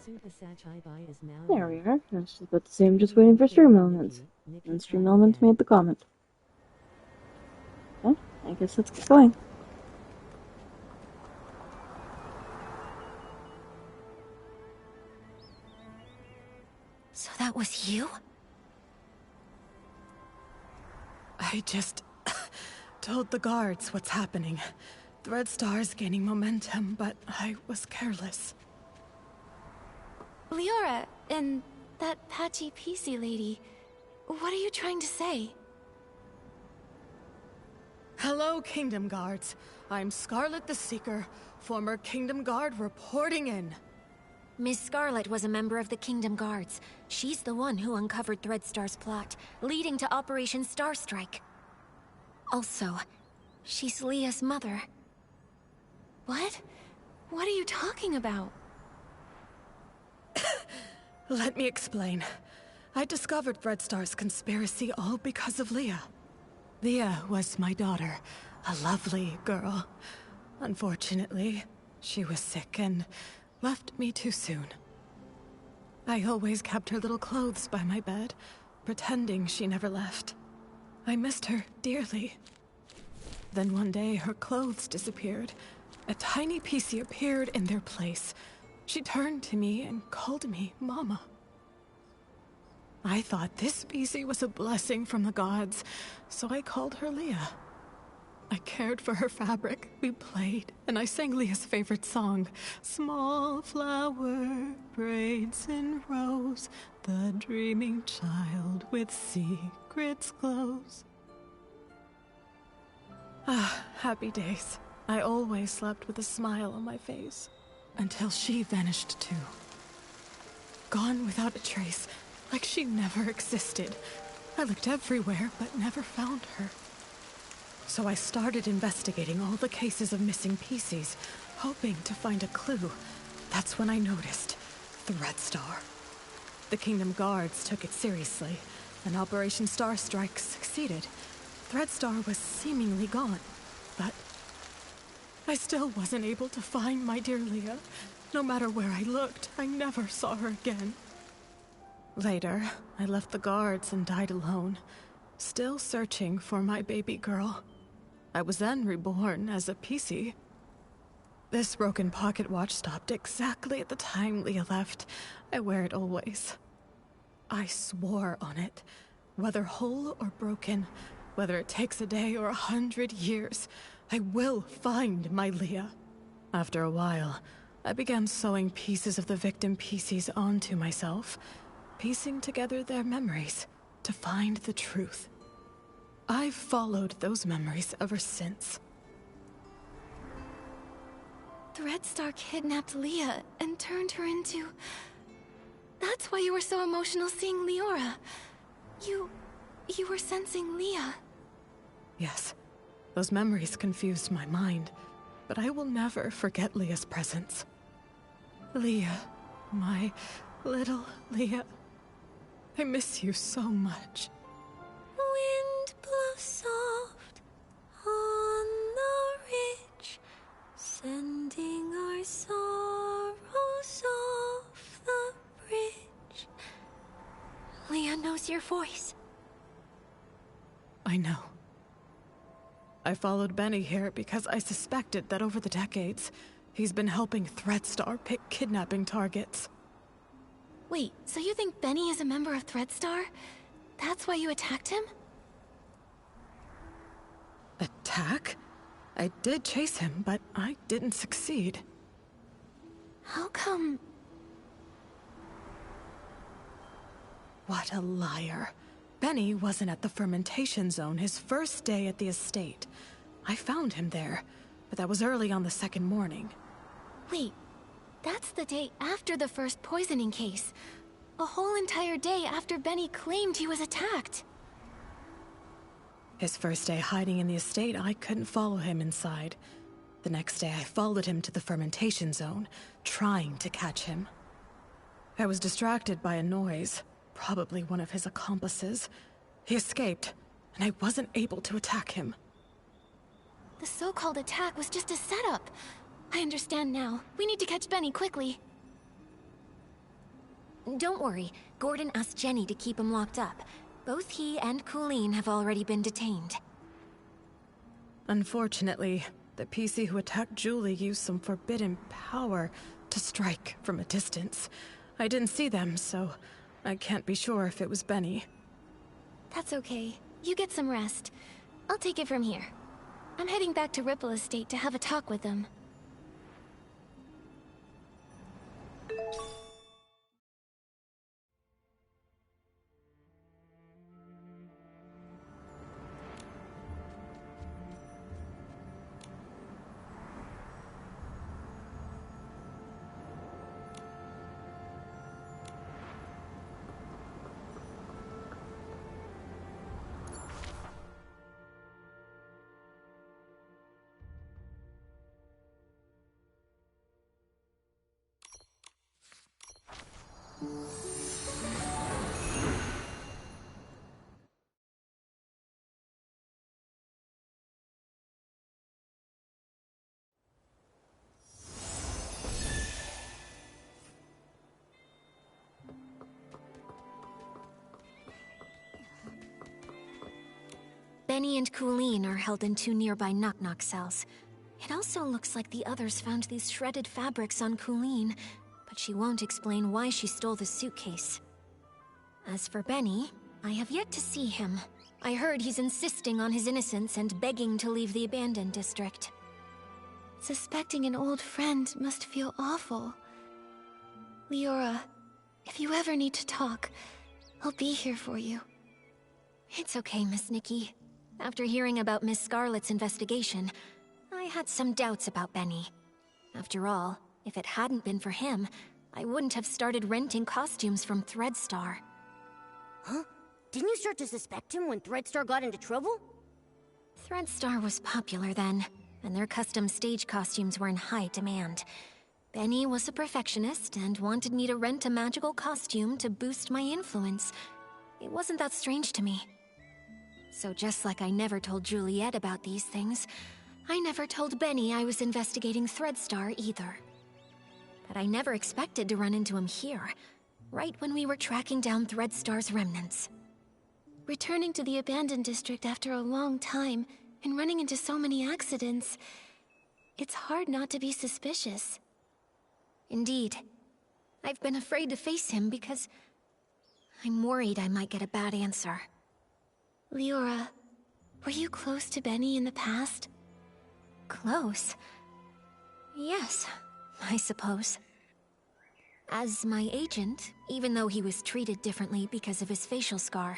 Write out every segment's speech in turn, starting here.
There we are. I was just about to say I'm just waiting for stream elements. And stream elements made the comment. Well, I guess let's get going. So that was you? I just told the guards what's happening. The Red Star's gaining momentum, but I was careless. Leora, and that patchy PC lady, what are you trying to say? Hello, Kingdom Guards. I'm Scarlet the Seeker, former Kingdom Guard reporting in. Miss Scarlet was a member of the Kingdom Guards. She's the one who uncovered Threadstar's plot, leading to Operation Starstrike. Also, she's Leah's mother. What? What are you talking about? Let me explain. I discovered Threadstar's conspiracy all because of Leah. Leah was my daughter, a lovely girl. Unfortunately, she was sick and left me too soon. I always kept her little clothes by my bed, pretending she never left. I missed her dearly. Then one day, her clothes disappeared. A tiny PC appeared in their place. She turned to me and called me Mama. I thought this PC was a blessing from the gods, so I called her Leah. I cared for her fabric, we played, and I sang Leah's favorite song. Small flower, braids in rows, the dreaming child with secrets glows. Ah, happy days. I always slept with a smile on my face, until she vanished too. Gone without a trace, like she never existed. I looked everywhere, but never found her. So I started investigating all the cases of missing PCs, hoping to find a clue. That's when I noticed the Red Star. The Kingdom Guards took it seriously, and Operation Starstrike succeeded. Threadstar was seemingly gone, but I still wasn't able to find my dear Leah. No matter where I looked, I never saw her again. Later, I left the guards and died alone, still searching for my baby girl. I was then reborn as a PC. This broken pocket watch stopped exactly at the time Leah left. I wear it always. I swore on it. Whether whole or broken, whether it takes a day or 100 years, I will find my Leah. After a while, I began sewing pieces of the victim PCs onto myself, piecing together their memories to find the truth. I've followed those memories ever since. Threadstar kidnapped Leah and turned her into... That's why you were so emotional seeing Leora. You were sensing Leah. Yes, those memories confused my mind, but I will never forget Leah's presence. Leah, my little Leah, I miss you so much. Wind blows soft on the ridge, sending our sorrows off the bridge. Leah knows your voice. I know. I followed Benny here because I suspected that over the decades, he's been helping Threadstar pick kidnapping targets. Wait, so you think Benny is a member of Threadstar? That's why you attacked him? Attack? I did chase him, but I didn't succeed. How come? What a liar. Benny wasn't at the fermentation zone his first day at the estate. I found him there, but that was early on the second morning. Wait, that's the day after the first poisoning case. A whole entire day after Benny claimed he was attacked. His first day hiding in the estate, I couldn't follow him inside. The next day, I followed him to the fermentation zone, trying to catch him. I was distracted by a noise, probably one of his accomplices. He escaped, and I wasn't able to attack him. The so-called attack was just a setup. I understand now. We need to catch Benny quickly. Don't worry, Gordon asked Jenny to keep him locked up. Both he and Colleen have already been detained. Unfortunately, the PC who attacked Julie used some forbidden power to strike from a distance. I didn't see them, so I can't be sure if it was Benny. That's okay. You get some rest. I'll take it from here. I'm heading back to Ripple Estate to have a talk with them. Benny and Colleen are held in 2 nearby knock-knock cells. It also looks like the others found these shredded fabrics on Colleen, but she won't explain why she stole the suitcase. As for Benny, I have yet to see him. I heard he's insisting on his innocence and begging to leave the abandoned district. Suspecting an old friend must feel awful. Leora, if you ever need to talk, I'll be here for you. It's okay, Miss Nikki. After hearing about Miss Scarlet's investigation, I had some doubts about Benny. After all, if it hadn't been for him, I wouldn't have started renting costumes from Threadstar. Huh? Didn't you start to suspect him when Threadstar got into trouble? Threadstar was popular then, and their custom stage costumes were in high demand. Benny was a perfectionist and wanted me to rent a magical costume to boost my influence. It wasn't that strange to me. So just like I never told Juliet about these things, I never told Benny I was investigating Threadstar either. But I never expected to run into him here, right when we were tracking down Threadstar's remnants. Returning to the abandoned district after a long time and running into so many accidents, it's hard not to be suspicious. Indeed. I've been afraid to face him because I'm worried I might get a bad answer. Leora, were you close to Benny in the past? Close? Yes, I suppose. As my agent, even though he was treated differently because of his facial scar,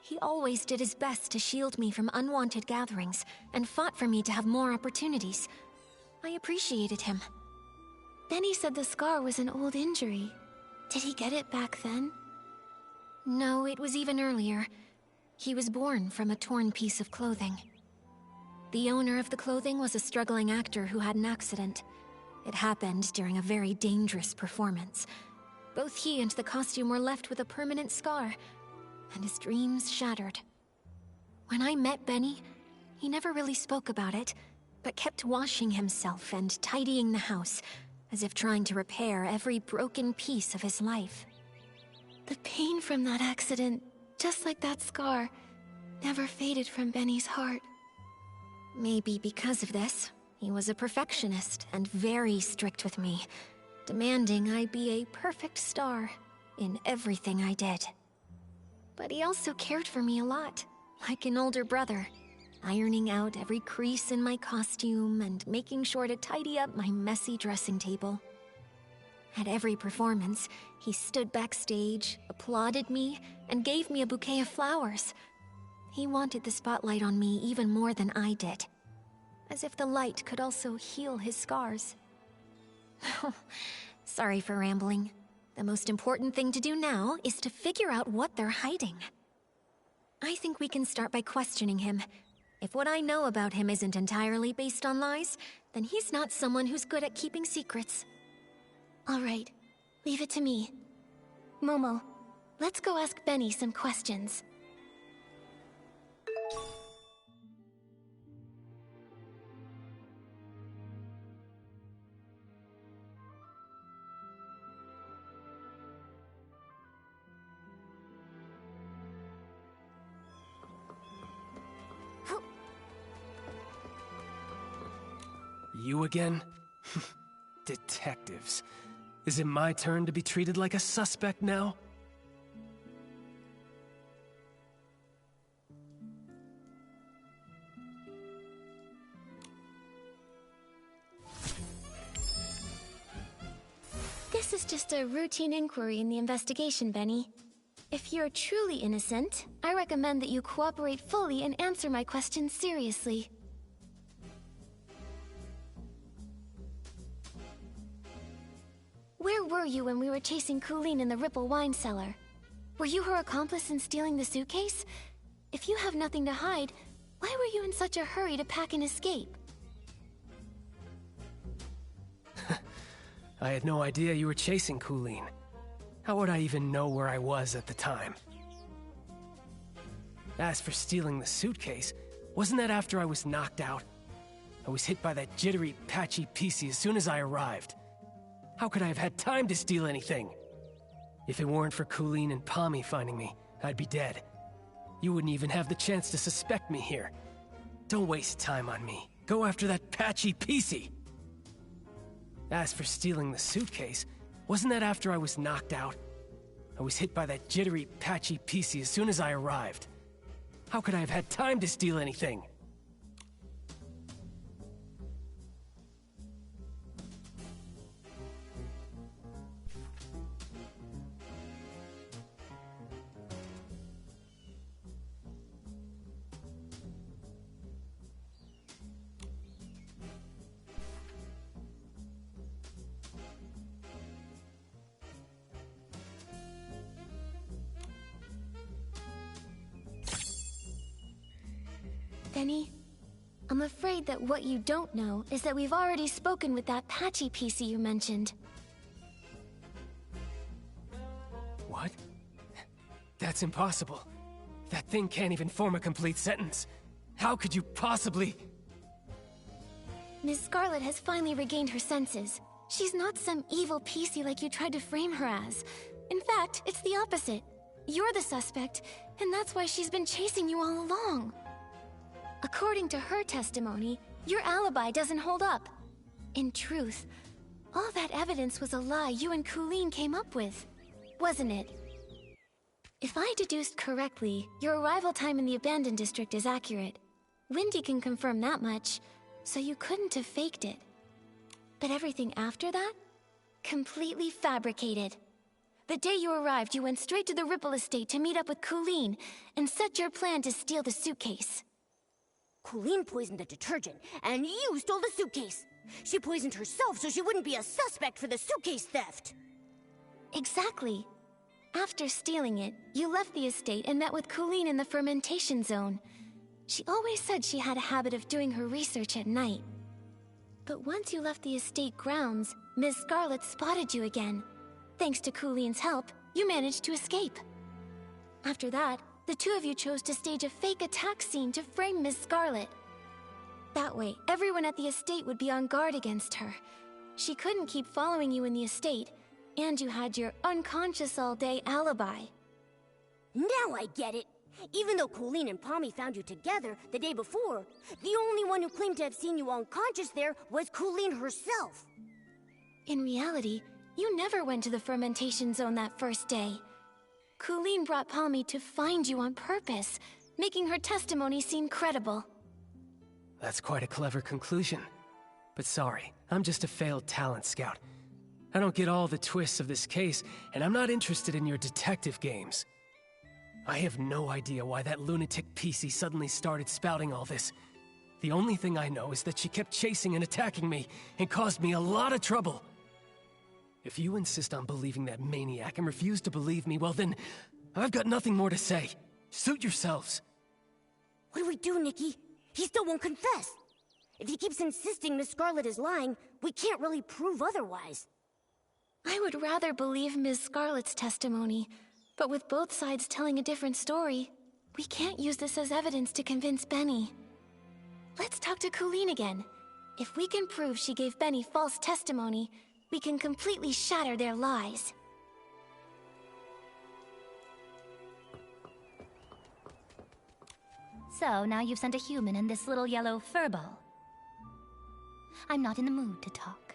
he always did his best to shield me from unwanted gatherings and fought for me to have more opportunities. I appreciated him. Benny said the scar was an old injury. Did he get it back then? No, it was even earlier. He was born from a torn piece of clothing. The owner of the clothing was a struggling actor who had an accident. It happened during a very dangerous performance. Both he and the costume were left with a permanent scar, and his dreams shattered. When I met Benny, he never really spoke about it, but kept washing himself and tidying the house, as if trying to repair every broken piece of his life. The pain from that accident, just like that scar, never faded from Benny's heart. Maybe because of this, he was a perfectionist and very strict with me, demanding I be a perfect star in everything I did. But he also cared for me a lot, like an older brother, ironing out every crease in my costume and making sure to tidy up my messy dressing table. At every performance, he stood backstage, applauded me, and gave me a bouquet of flowers. He wanted the spotlight on me even more than I did, as if the light could also heal his scars. Sorry for rambling. The most important thing to do now is to figure out what they're hiding. I think we can start by questioning him. If what I know about him isn't entirely based on lies, then he's not someone who's good at keeping secrets. All right, leave it to me. Momo, let's go ask Benny some questions. You again? Detectives. Is it my turn to be treated like a suspect now? This is just a routine inquiry in the investigation, Benny. If you're truly innocent, I recommend that you cooperate fully and answer my questions seriously. Where were you when we were chasing Colleen in the Ripple wine cellar? Were you her accomplice in stealing the suitcase? If you have nothing to hide, why were you in such a hurry to pack and escape? I had no idea you were chasing Colleen. How would I even know where I was at the time? As for stealing the suitcase, wasn't that after I was knocked out? I was hit by that jittery, patchy PC as soon as I arrived. How could I have had time to steal anything? If it weren't for Colleen and Pommy finding me, I'd be dead. You wouldn't even have the chance to suspect me here. Don't waste time on me. Go after that patchy PC! As for stealing the suitcase, wasn't that after I was knocked out? I was hit by that jittery, patchy PC as soon as I arrived. How could I have had time to steal anything? Benny, I'm afraid that what you don't know is that we've already spoken with that patchy PC you mentioned. What? That's impossible. That thing can't even form a complete sentence. How could you possibly... Ms. Scarlet has finally regained her senses. She's not some evil PC like you tried to frame her as. In fact, it's the opposite. You're the suspect, and that's why she's been chasing you all along. According to her testimony, your alibi doesn't hold up. In truth, all that evidence was a lie you and Colleen came up with, wasn't it? If I deduced correctly, your arrival time in the abandoned district is accurate. Windy can confirm that much, so you couldn't have faked it. But everything after that? Completely fabricated. The day you arrived, you went straight to the Ripple estate to meet up with Colleen and set your plan to steal the suitcase. Colleen poisoned the detergent, and you stole the suitcase. She poisoned herself so she wouldn't be a suspect for the suitcase theft. Exactly. After stealing it, you left the estate and met with Colleen in the fermentation zone. She always said she had a habit of doing her research at night. But once you left the estate grounds, Ms. Scarlet spotted you again. Thanks to Colleen's help, you managed to escape. After that, the two of you chose to stage a fake attack scene to frame Ms. Scarlet. That way, everyone at the estate would be on guard against her. She couldn't keep following you in the estate, and you had your unconscious all day alibi. Now I get it. Even though Colleen and Pommy found you together the day before, the only one who claimed to have seen you unconscious there was Colleen herself. In reality, you never went to the fermentation zone that first day. Colleen brought Pommy to find you on purpose, making her testimony seem credible. That's quite a clever conclusion. But sorry, I'm just a failed talent scout. I don't get all the twists of this case, and I'm not interested in your detective games. I have no idea why that lunatic PC suddenly started spouting all this. The only thing I know is that she kept chasing and attacking me, and caused me a lot of trouble. If you insist on believing that maniac and refuse to believe me, well then, I've got nothing more to say. Suit yourselves. What do we do, Nikki? He still won't confess. If he keeps insisting Miss Scarlet is lying, we can't really prove otherwise. I would rather believe Ms. Scarlet's testimony, but with both sides telling a different story, we can't use this as evidence to convince Benny. Let's talk to Colleen again. If we can prove she gave Benny false testimony, we can completely shatter their lies. So, now you've sent a human and this little yellow furball. I'm not in the mood to talk.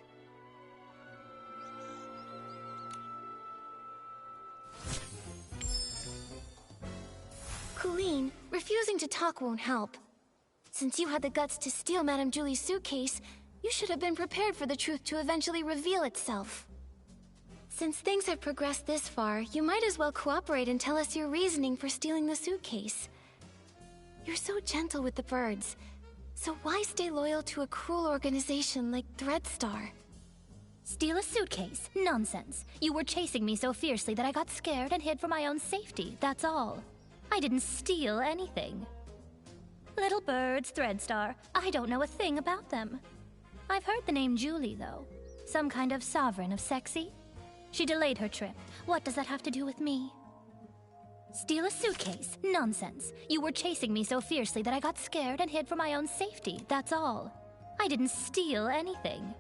Colleen, refusing to talk won't help. Since you had the guts to steal Madame Julie's suitcase, you should have been prepared for the truth to eventually reveal itself. Since things have progressed this far, you might as well cooperate and tell us your reasoning for stealing the suitcase. You're so gentle with the birds, so why stay loyal to a cruel organization like Threadstar? Steal a suitcase? Nonsense. You were chasing me so fiercely that I got scared and hid for my own safety, that's all. I didn't steal anything. Little birds, Threadstar, I don't know a thing about them. I've heard the name Julie, though. Some kind of sovereign of sexy? She delayed her trip. What does that have to do with me? Steal a suitcase? Nonsense. You were chasing me so fiercely that I got scared and hid for my own safety, that's all. I didn't steal anything.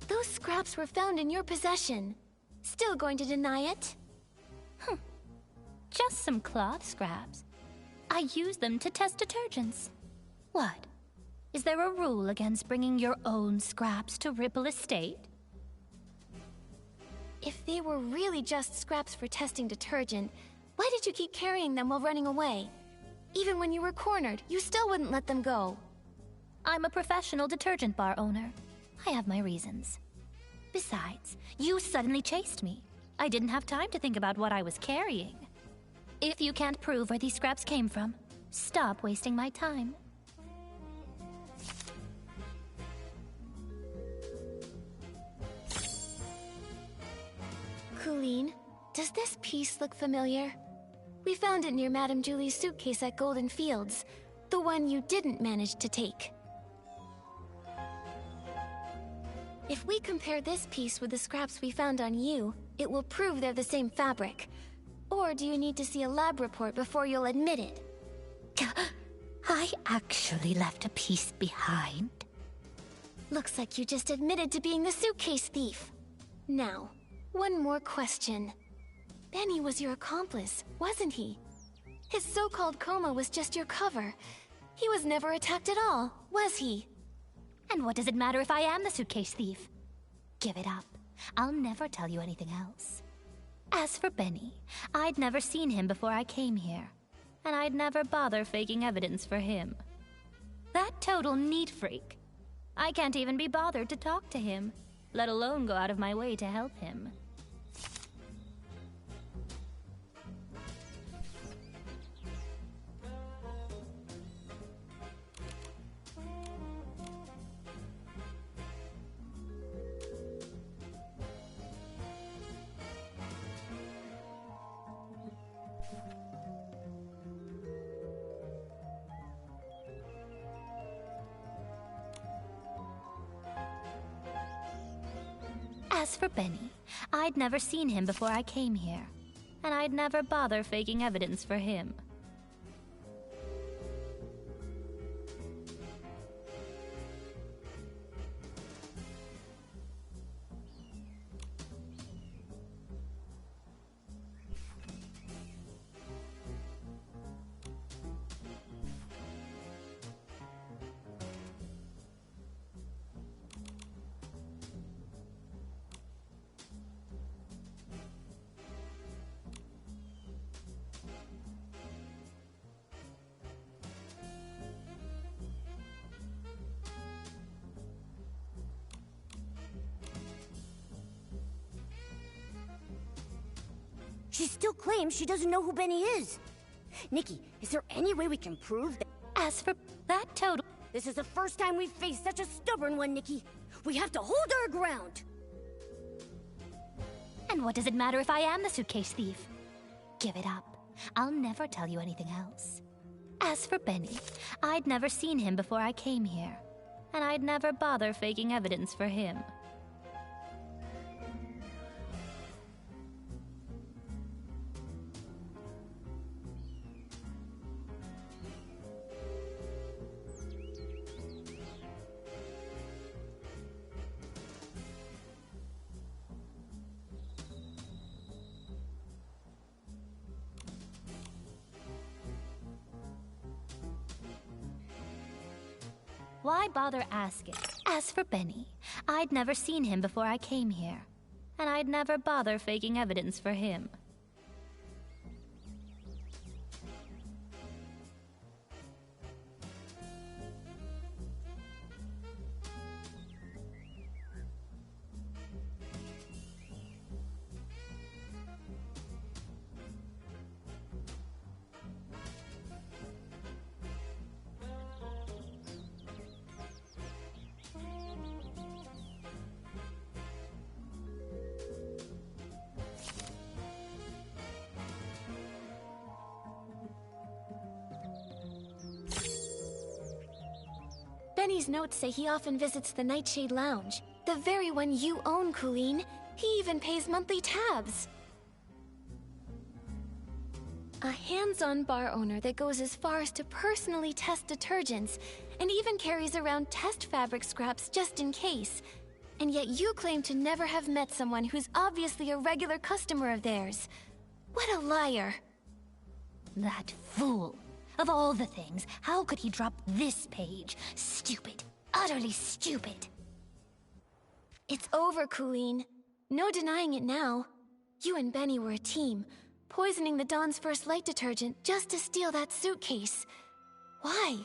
Those scraps were found in your possession. Still going to deny it? Just some cloth scraps. I use them to test detergents. What? Is there a rule against bringing your own scraps to Ripple Estate? If they were really just scraps for testing detergent, why did you keep carrying them while running away? Even when you were cornered, you still wouldn't let them go. I'm a professional detergent bar owner. I have my reasons. Besides, you suddenly chased me. I didn't have time to think about what I was carrying. If you can't prove where these scraps came from, stop wasting my time. Colleen, does this piece look familiar? We found it near Madame Julie's suitcase at Golden Fields, the one you didn't manage to take. If we compare this piece with the scraps we found on you, it will prove they're the same fabric. Or do you need to see a lab report before you'll admit it? I actually left a piece behind. Looks like you just admitted to being the suitcase thief. Now, one more question. Benny was your accomplice, wasn't he? His so-called coma was just your cover. He was never attacked at all, was he? And what does it matter if I am the suitcase thief? Give it up. I'll never tell you anything else. As for Benny, I'd never seen him before I came here, and I'd never bother faking evidence for him. That total neat freak. I can't even be bothered to talk to him, let alone go out of my way to help him. As for Benny, I'd never seen him before I came here, and I'd never bother faking evidence for him. She still claims she doesn't know who Benny is. Nikki, is there any way we can prove that? As for that total... This is the first time we've faced such a stubborn one, Nikki. We have to hold our ground. And what does it matter if I am the suitcase thief? Give it up. I'll never tell you anything else. As for Benny, I'd never seen him before I came here, and I'd never bother faking evidence for him. Why bother asking? As for Benny, I'd never seen him before I came here, and I'd never bother faking evidence for him. Benny's notes say he often visits the Nightshade Lounge, the very one you own, Colleen. He even pays monthly tabs. A hands-on bar owner that goes as far as to personally test detergents, and even carries around test fabric scraps just in case. And yet you claim to never have met someone who's obviously a regular customer of theirs. What a liar. That fool. Of all the things, how could he drop this page? Stupid. Utterly stupid. It's over, Colleen. No denying it now. You and Benny were a team, poisoning the Dawn's First Light detergent just to steal that suitcase. Why?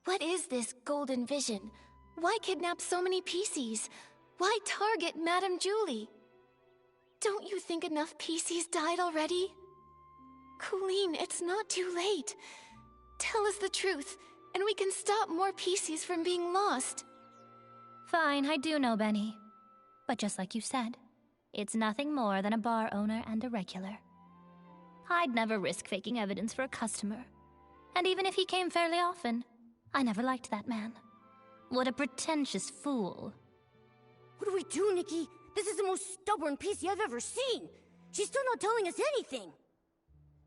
What is this golden vision? Why kidnap so many PCs? Why target Madame Julie? Don't you think enough PCs died already? Colleen, it's not too late. Tell us the truth, and we can stop more PCs from being lost. Fine, I do know Benny. But just like you said, it's nothing more than a bar owner and a regular. I'd never risk faking evidence for a customer. And even if he came fairly often, I never liked that man. What a pretentious fool. What do we do, Nikki? This is the most stubborn PC I've ever seen. She's still not telling us anything.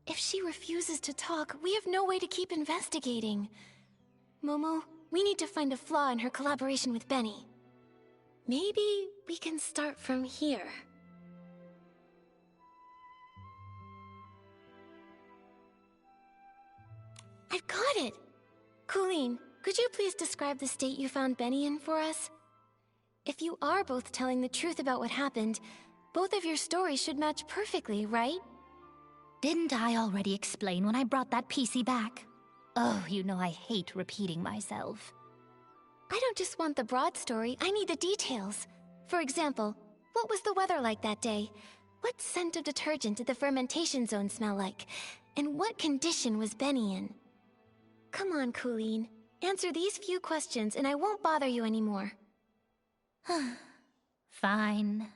If she refuses to talk, we have no way to keep investigating. Momo, we need to find a flaw in her collaboration with Benny. Maybe we can start from here. I've got it! Colleen, could you please describe the state you found Benny in for us? If you are both telling the truth about what happened, both of your stories should match perfectly, right? Didn't I already explain when I brought that PC back? Oh, you know I hate repeating myself. I don't just want the broad story, I need the details. For example, what was the weather like that day? What scent of detergent did the fermentation zone smell like? And what condition was Benny in? Come on, Colleen. Answer these few questions and I won't bother you anymore. Fine.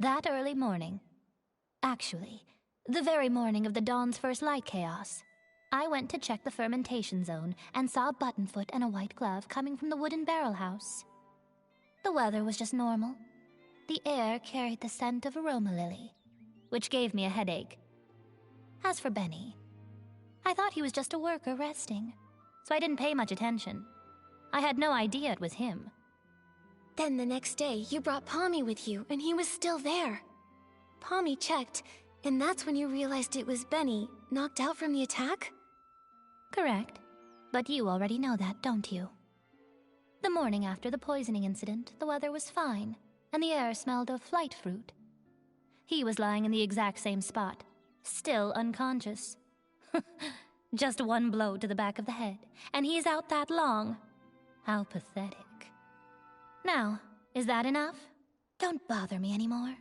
That early morning. Actually, the very morning of the Dawn's First Light chaos, I went to check the fermentation zone and saw a buttonfoot and a white glove coming from the wooden barrel house. The weather was just normal. The air carried the scent of aroma lily, which gave me a headache. As for Benny, I thought he was just a worker resting, so I didn't pay much attention. I had no idea it was him. Then the next day, you brought Pommy with you, and he was still there. Pommy checked, and that's when you realized it was Benny, knocked out from the attack? Correct. But you already know that, don't you? The morning after the poisoning incident, the weather was fine, and the air smelled of flight fruit. He was lying in the exact same spot, still unconscious. Just one blow to the back of the head, and he's out that long. How pathetic. Now, is that enough? Don't bother me anymore.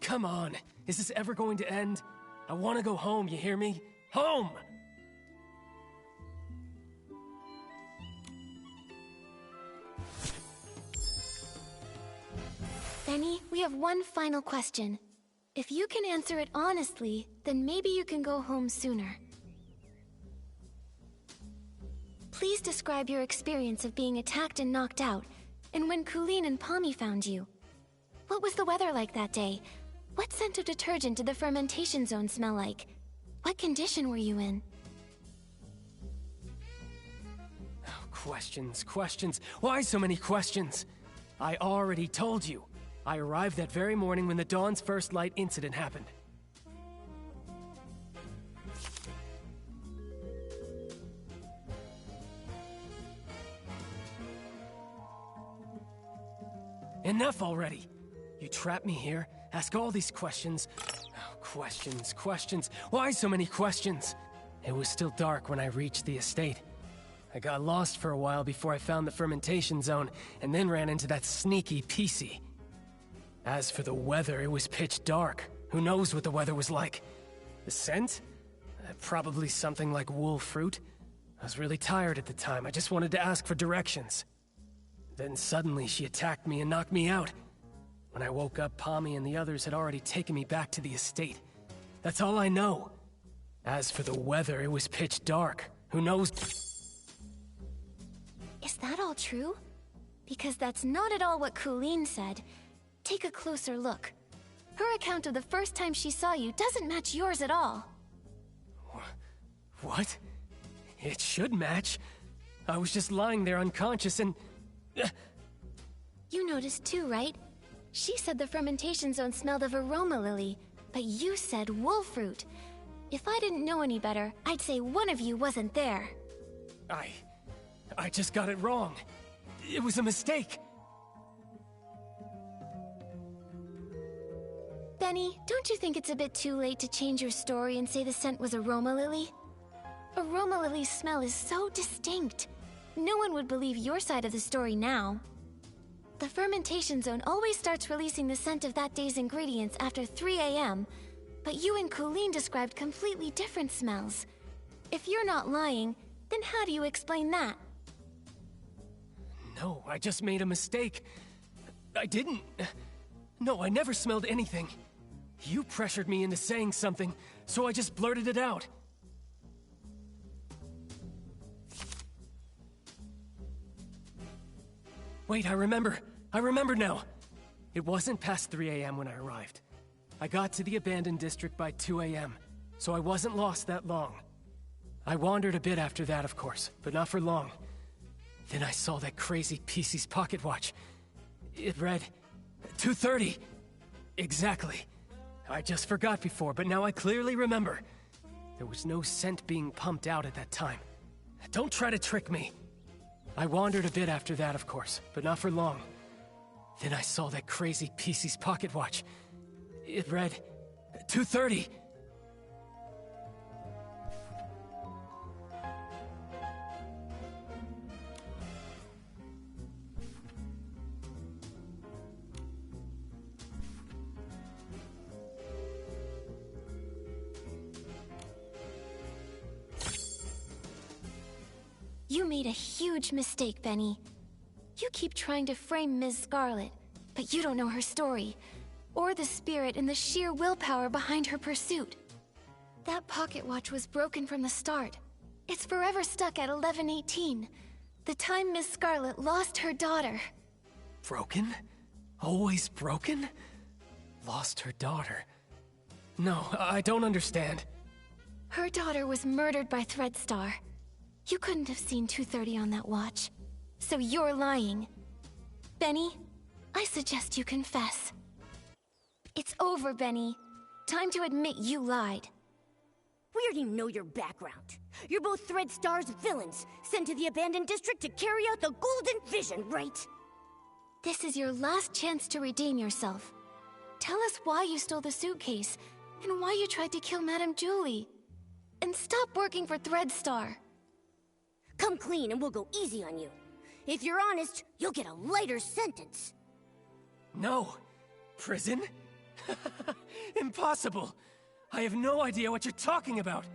Come on, is this ever going to end? I want to go home, you hear me? Home! Benny, we have one final question. If you can answer it honestly, then maybe you can go home sooner. Please describe your experience of being attacked and knocked out, and when Colleen and Pommy found you. What was the weather like that day? What scent of detergent did the fermentation zone smell like? What condition were you in? Oh, questions. Why so many questions? I already told you. I arrived that very morning when the Dawn's first light incident happened. Enough already! You trap me here, ask all these questions. Oh, questions. Why so many questions? It was still dark when I reached the estate. I got lost for a while before I found the fermentation zone, and then ran into that sneaky PC. As for the weather, it was pitch dark. Who knows what the weather was like? The scent? Probably something like wool fruit. I was really tired at the time. I just wanted to ask for directions. Then suddenly she attacked me and knocked me out. When I woke up, Pommy and the others had already taken me back to the estate. That's all I know. As for the weather, it was pitch dark. Who knows? Is that all true? Because that's not at all what Colleen said. Take a closer look. Her account of the first time she saw you doesn't match yours at all. What? It should match. I was just lying there unconscious and... You noticed too, right? She said the fermentation zone smelled of aroma lily, but you said wool fruit. If I didn't know any better, I'd say one of you wasn't there. I just got it wrong. It was a mistake. Benny, don't you think it's a bit too late to change your story and say the scent was aroma lily? Aroma lily's smell is so distinct. No one would believe your side of the story now. The fermentation zone always starts releasing the scent of that day's ingredients after 3 a.m., but you and Colleen described completely different smells. If you're not lying, then how do you explain that? No, I just made a mistake. I didn't... No, I never smelled anything. You pressured me into saying something, so I just blurted it out. Wait, I remember now. It wasn't past 3 a.m. when I arrived. I got to the abandoned district by 2 a.m., so I wasn't lost that long. I wandered a bit after that, of course, but not for long. Then I saw that crazy PC's pocket watch. It read 2:30. Exactly. I just forgot before, but now I clearly remember. There was no scent being pumped out at that time. Don't try to trick me. I wandered a bit after that, of course, but not for long. Then I saw that crazy PC's pocket watch. It read 2:30. You made a huge mistake, Benny. You keep trying to frame Ms. Scarlet, but you don't know her story, or the spirit and the sheer willpower behind her pursuit. That pocket watch was broken from the start. It's forever stuck at 11:18, the time Ms. Scarlet lost her daughter. Broken? Always broken? Lost her daughter. No, I don't understand. Her daughter was murdered by Threadstar. You couldn't have seen 2:30 on that watch, so you're lying. Benny, I suggest you confess. It's over, Benny. Time to admit you lied. We already know your background. You're both Threadstar's villains, sent to the abandoned district to carry out the Golden Vision, right? This is your last chance to redeem yourself. Tell us why you stole the suitcase, and why you tried to kill Madame Julie. And stop working for Threadstar. Come clean and we'll go easy on you. If you're honest, you'll get a lighter sentence. No. Prison? Impossible. I have no idea what you're talking about.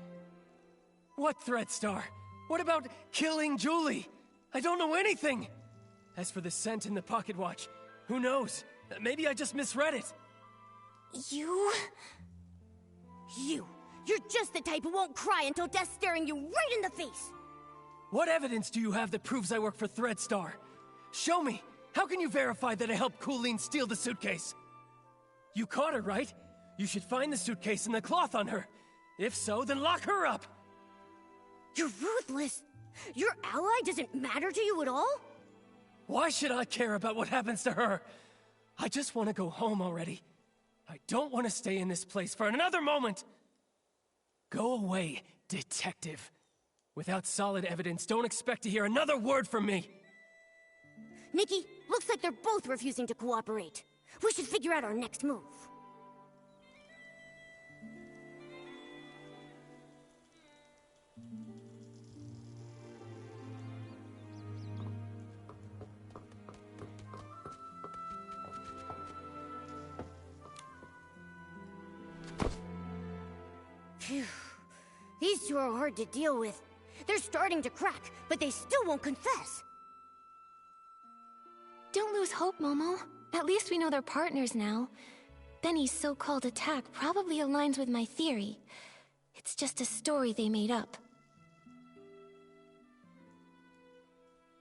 What Threadstar? What about killing Julie? I don't know anything. As for the scent in the pocket watch, who knows? Maybe I just misread it. You're just the type who won't cry until death's staring you right in the face. What evidence do you have that proves I work for Threadstar? Show me! How can you verify that I helped Colleen steal the suitcase? You caught her, right? You should find the suitcase and the cloth on her. If so, then lock her up! You're ruthless. Your ally doesn't matter to you at all? Why should I care about what happens to her? I just want to go home already. I don't want to stay in this place for another moment! Go away, detective. Without solid evidence, don't expect to hear another word from me! Nikki, looks like they're both refusing to cooperate. We should figure out our next move. Phew. These two are hard to deal with. They're starting to crack, but they still won't confess. Don't lose hope, Momo. At least we know they're partners now. Benny's so-called attack probably aligns with my theory. It's just a story they made up.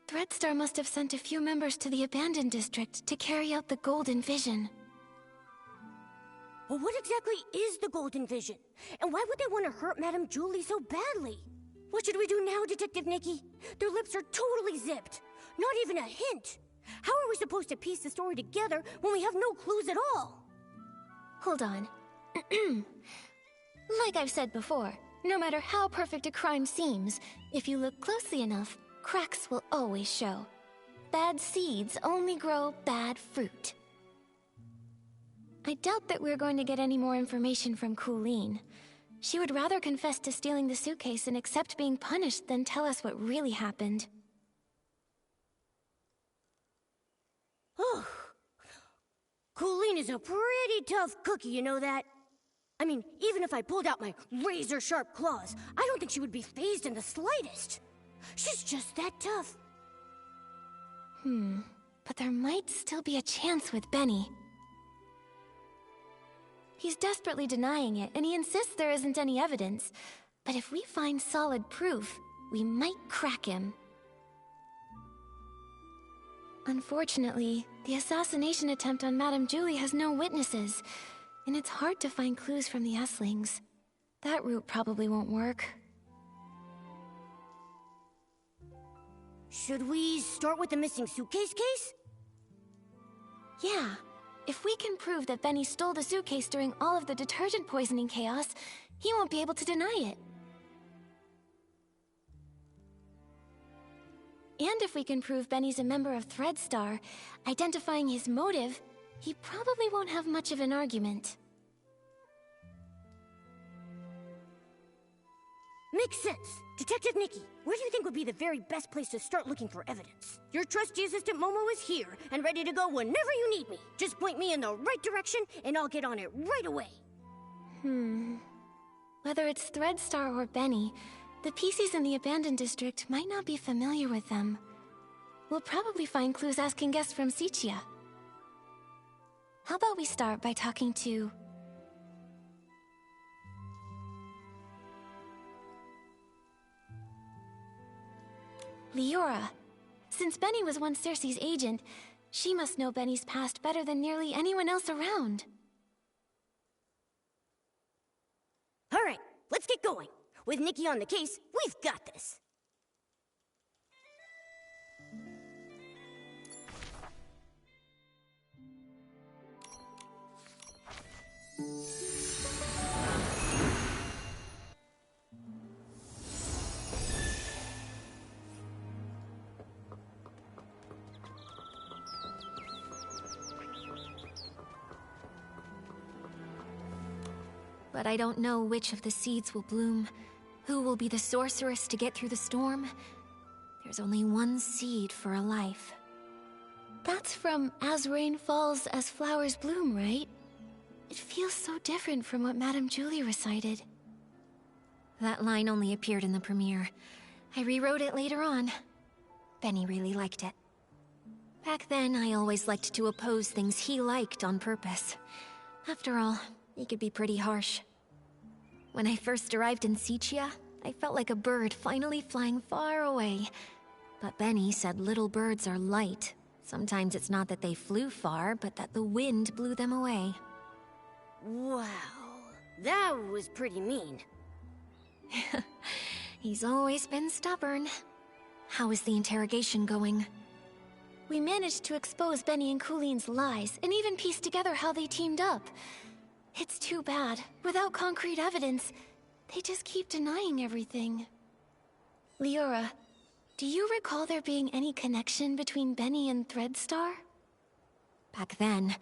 Threadstar must have sent a few members to the abandoned district to carry out the Golden Vision. But what exactly is the Golden Vision? And why would they want to hurt Madame Julie so badly? What should we do now, Detective Nikki? Their lips are totally zipped. Not even a hint. How are we supposed to piece the story together when we have no clues at all? Hold on. Like I've said before, no matter how perfect a crime seems, if you look closely enough, cracks will always show. Bad seeds only grow bad fruit. I doubt that we're going to get any more information from Colleen. She would rather confess to stealing the suitcase and accept being punished than tell us what really happened. Oh, Colleen is a pretty tough cookie, you know that? I mean, even if I pulled out my razor-sharp claws, I don't think she would be fazed in the slightest. She's just that tough. But there might still be a chance with Benny. He's desperately denying it, and he insists there isn't any evidence. But if we find solid proof, we might crack him. Unfortunately, the assassination attempt on Madame Julie has no witnesses, and it's hard to find clues from the Esslings. That route probably won't work. Should we start with the missing suitcase case? Yeah. If we can prove that Benny stole the suitcase during all of the detergent poisoning chaos, he won't be able to deny it. And if we can prove Benny's a member of Threadstar, identifying his motive, he probably won't have much of an argument. Makes sense. Detective Nikki, where do you think would be the very best place to start looking for evidence? Your trusty assistant Momo is here and ready to go whenever you need me. Just point me in the right direction and I'll get on it right away. Whether it's Threadstar or Benny, the PCs in the abandoned district might not be familiar with them. We'll probably find clues asking guests from Sichia. How about we start by talking to... Leora. Since Benny was once Cersei's agent, she must know Benny's past better than nearly anyone else around. All right, let's get going. With Nikki on the case, we've got this. But I don't know which of the seeds will bloom. Who will be the sorceress to get through the storm? There's only one seed for a life. That's from As Rain Falls, As Flowers Bloom, right? It feels so different from what Madame Julie recited. That line only appeared in the premiere. I rewrote it later on. Benny really liked it. Back then, I always liked to oppose things he liked on purpose. After all, he could be pretty harsh. When I first arrived in Sichia, I felt like a bird finally flying far away. But Benny said little birds are light. Sometimes it's not that they flew far, but that the wind blew them away. Wow, that was pretty mean. He's always been stubborn. How is the interrogation going? We managed to expose Benny and Cooline's lies, and even piece together how they teamed up. It's too bad. Without concrete evidence, they just keep denying everything. Leora, do you recall there being any connection between Benny and Threadstar? Back then,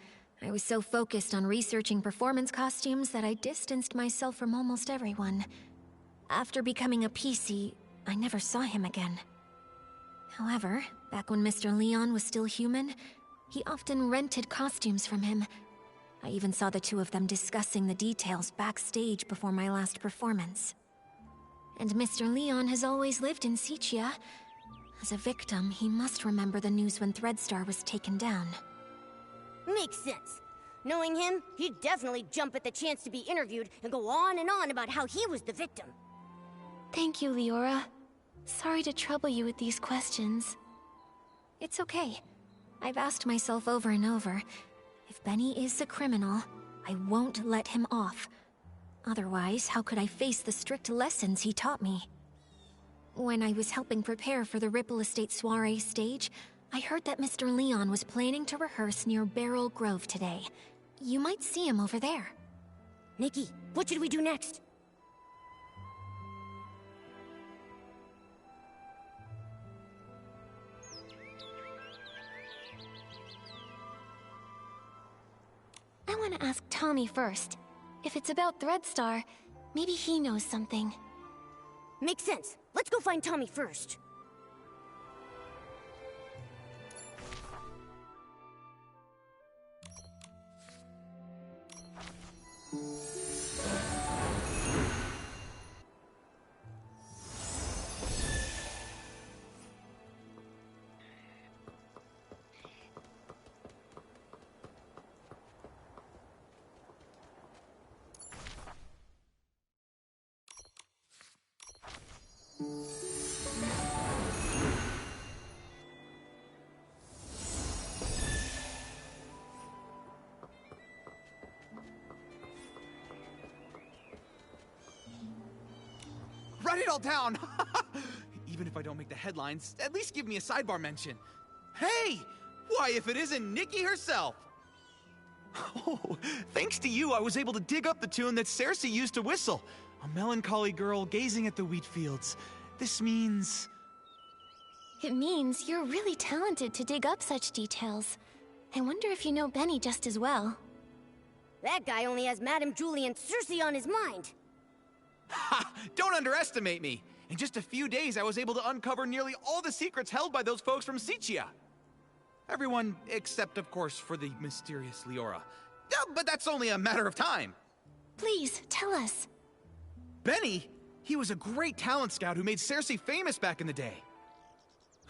I was so focused on researching performance costumes that I distanced myself from almost everyone. After becoming a PC, I never saw him again. However, back when Mr. Leon was still human, he often rented costumes from him. I even saw the two of them discussing the details backstage before my last performance. And Mr. Leon has always lived in Sichia. As a victim, he must remember the news when Threadstar was taken down. Makes sense. Knowing him, he'd definitely jump at the chance to be interviewed and go on and on about how he was the victim. Thank you, Leora. Sorry to trouble you with these questions. It's okay. I've asked myself over and over, if Benny is a criminal, I won't let him off. Otherwise, how could I face the strict lessons he taught me? When I was helping prepare for the Ripple Estate soiree stage, I heard that Mr. Leon was planning to rehearse near Barrel Grove today. You might see him over there. Nikki, what should we do next? I want to ask Tommy first. If it's about Threadstar, maybe he knows something. Makes sense. Let's go find Tommy first. Write it all down! Even if I don't make the headlines, at least give me a sidebar mention. Hey! Why, if it isn't Nikki herself! Oh, thanks to you, I was able to dig up the tune that Cersei used to whistle. A melancholy girl gazing at the wheat fields. This means... It means you're really talented to dig up such details. I wonder if you know Benny just as well. That guy only has Madame Julie and Cersei on his mind. Ha! Don't underestimate me! In just a few days, I was able to uncover nearly all the secrets held by those folks from Sichia. Everyone except, of course, for the mysterious Leora. But that's only a matter of time. Please, tell us. Benny? He was a great talent scout who made Cersei famous back in the day.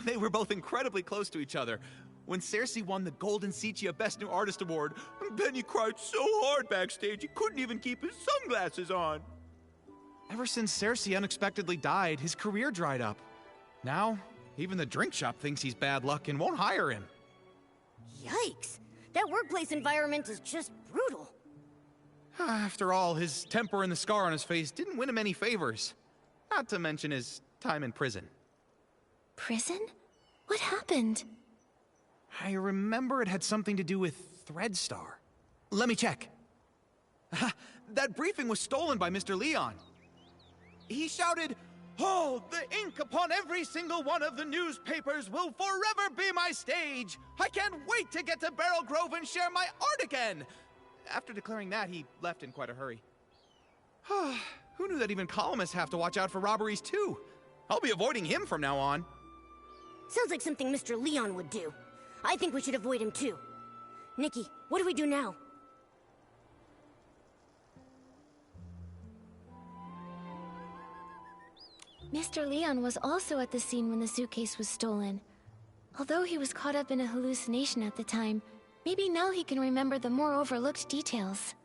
They were both incredibly close to each other. When Cersei won the Golden Sichia Best New Artist Award, Benny cried so hard backstage he couldn't even keep his sunglasses on. Ever since Cersei unexpectedly died, his career dried up. Now, even the drink shop thinks he's bad luck and won't hire him. Yikes! That workplace environment is just brutal. After all, his temper and the scar on his face didn't win him any favors. Not to mention his time in prison. Prison? What happened? I remember it had something to do with Threadstar. Let me check. That briefing was stolen by Mr. Leon. He shouted, "Oh, the ink upon every single one of the newspapers will forever be my stage! I can't wait to get to Barrel Grove and share my art again!" After declaring that, he left in quite a hurry. Who knew that even columnists have to watch out for robberies too? I'll be avoiding him from now on. Sounds like something Mr. Leon would do. I think we should avoid him too. Nikki, what do we do now? Mr. Leon was also at the scene when the suitcase was stolen. Although he was caught up in a hallucination at the time, maybe now he can remember the more overlooked details.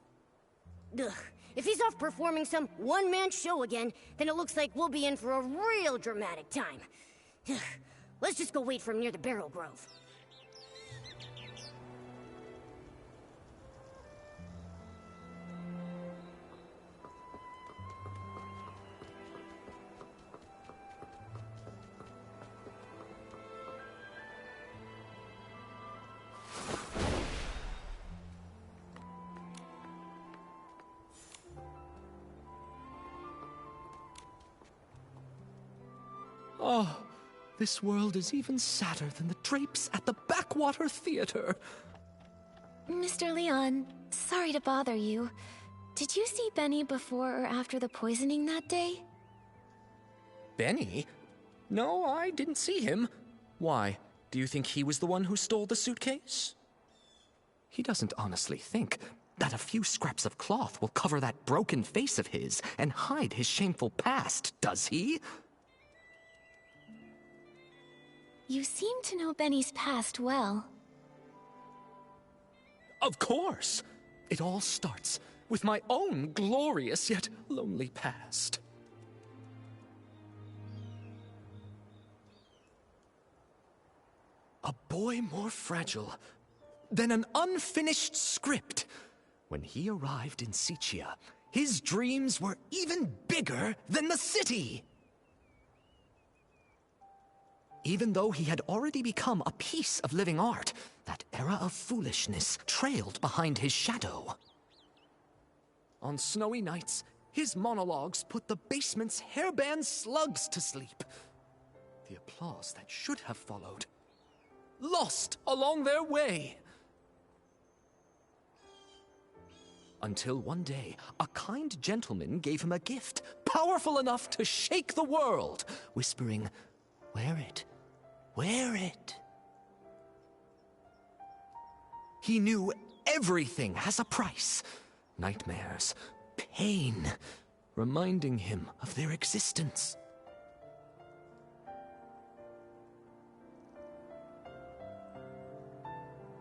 Ugh, if he's off performing some one-man show again, then it looks like we'll be in for a real dramatic time. Ugh, let's just go wait for him near the Barrel Grove. Oh, this world is even sadder than the drapes at the Backwater Theater. Mr. Leon, sorry to bother you. Did you see Benny before or after the poisoning that day? Benny? No, I didn't see him. Why? Do you think he was the one who stole the suitcase? He doesn't honestly think that a few scraps of cloth will cover that broken face of his and hide his shameful past, does he? You seem to know Benny's past well. Of course! It all starts with my own glorious yet lonely past. A boy more fragile than an unfinished script. When he arrived in Sichia, his dreams were even bigger than the city. Even though he had already become a piece of living art, that era of foolishness trailed behind his shadow. On snowy nights, his monologues put the basement's hairband slugs to sleep. The applause that should have followed, lost along their way. Until one day, a kind gentleman gave him a gift powerful enough to shake the world, whispering, "Wear it, wear it." He knew everything has a price. Nightmares, pain, reminding him of their existence.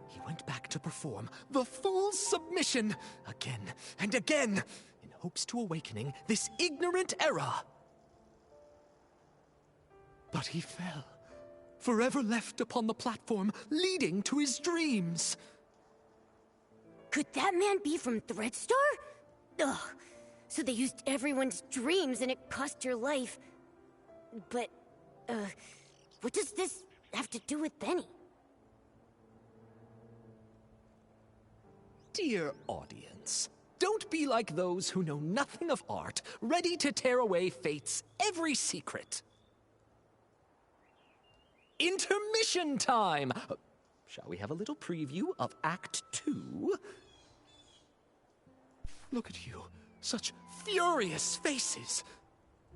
He went back to perform the full submission again and again in hopes to awakening this ignorant era. But he fell, forever left upon the platform leading to his dreams. Could that man be from Threadstar? Ugh. So they used everyone's dreams and it cost your life. But, what does this have to do with Benny? Dear audience, don't be like those who know nothing of art, ready to tear away fate's every secret. Intermission time! Shall we have a little preview of Act 2? Look at you, such furious faces.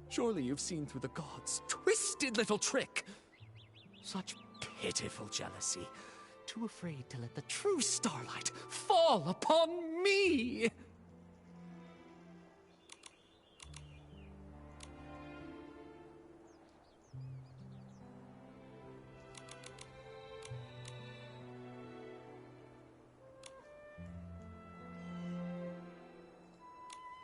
Surely you've seen through the gods' twisted little trick. Such pitiful jealousy, too afraid to let the true starlight fall upon me.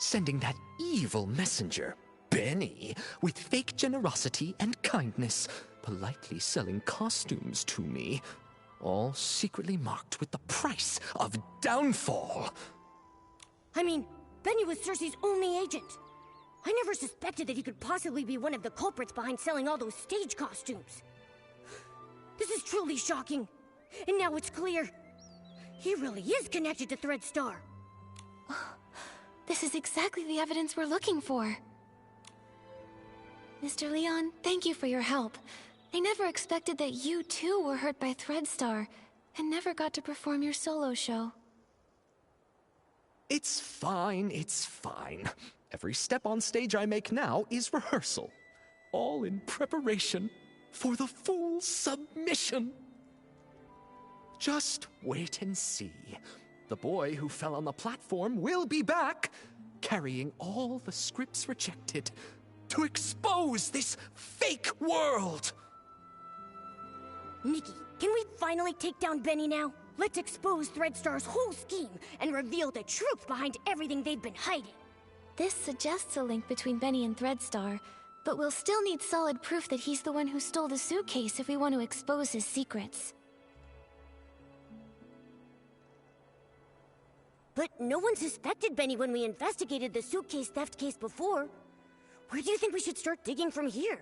Sending that evil messenger, Benny, with fake generosity and kindness, politely selling costumes to me, all secretly marked with the price of downfall. I mean, Benny was Cersei's only agent. I never suspected that he could possibly be one of the culprits behind selling all those stage costumes. This is truly shocking. And now it's clear. He really is connected to Threadstar. This is exactly the evidence we're looking for. Mr. Leon, thank you for your help. I never expected that you too were hurt by Threadstar, and never got to perform your solo show. It's fine, it's fine. Every step on stage I make now is rehearsal. All in preparation for the full submission. Just wait and see. The boy who fell on the platform will be back, carrying all the scripts rejected to expose this fake world. Nikki, can we finally take down Benny now? Let's expose Threadstar's whole scheme and reveal the truth behind everything they've been hiding. This suggests a link between Benny and Threadstar, but we'll still need solid proof that he's the one who stole the suitcase if we want to expose his secrets. But no one suspected Benny when we investigated the suitcase theft case before. Where do you think we should start digging from here?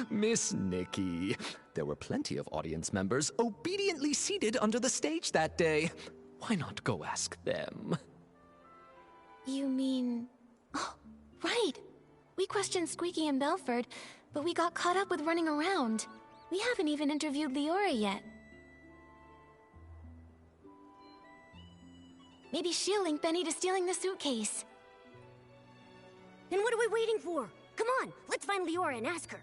Miss Nikki. There were plenty of audience members obediently seated under the stage that day. Why not go ask them? You mean... Oh, Right. We questioned Squeaky and Belford, but we got caught up with running around. We haven't even interviewed Leora yet. Maybe she'll link Benny to stealing the suitcase. Then what are we waiting for? Come on, let's find Leora and ask her.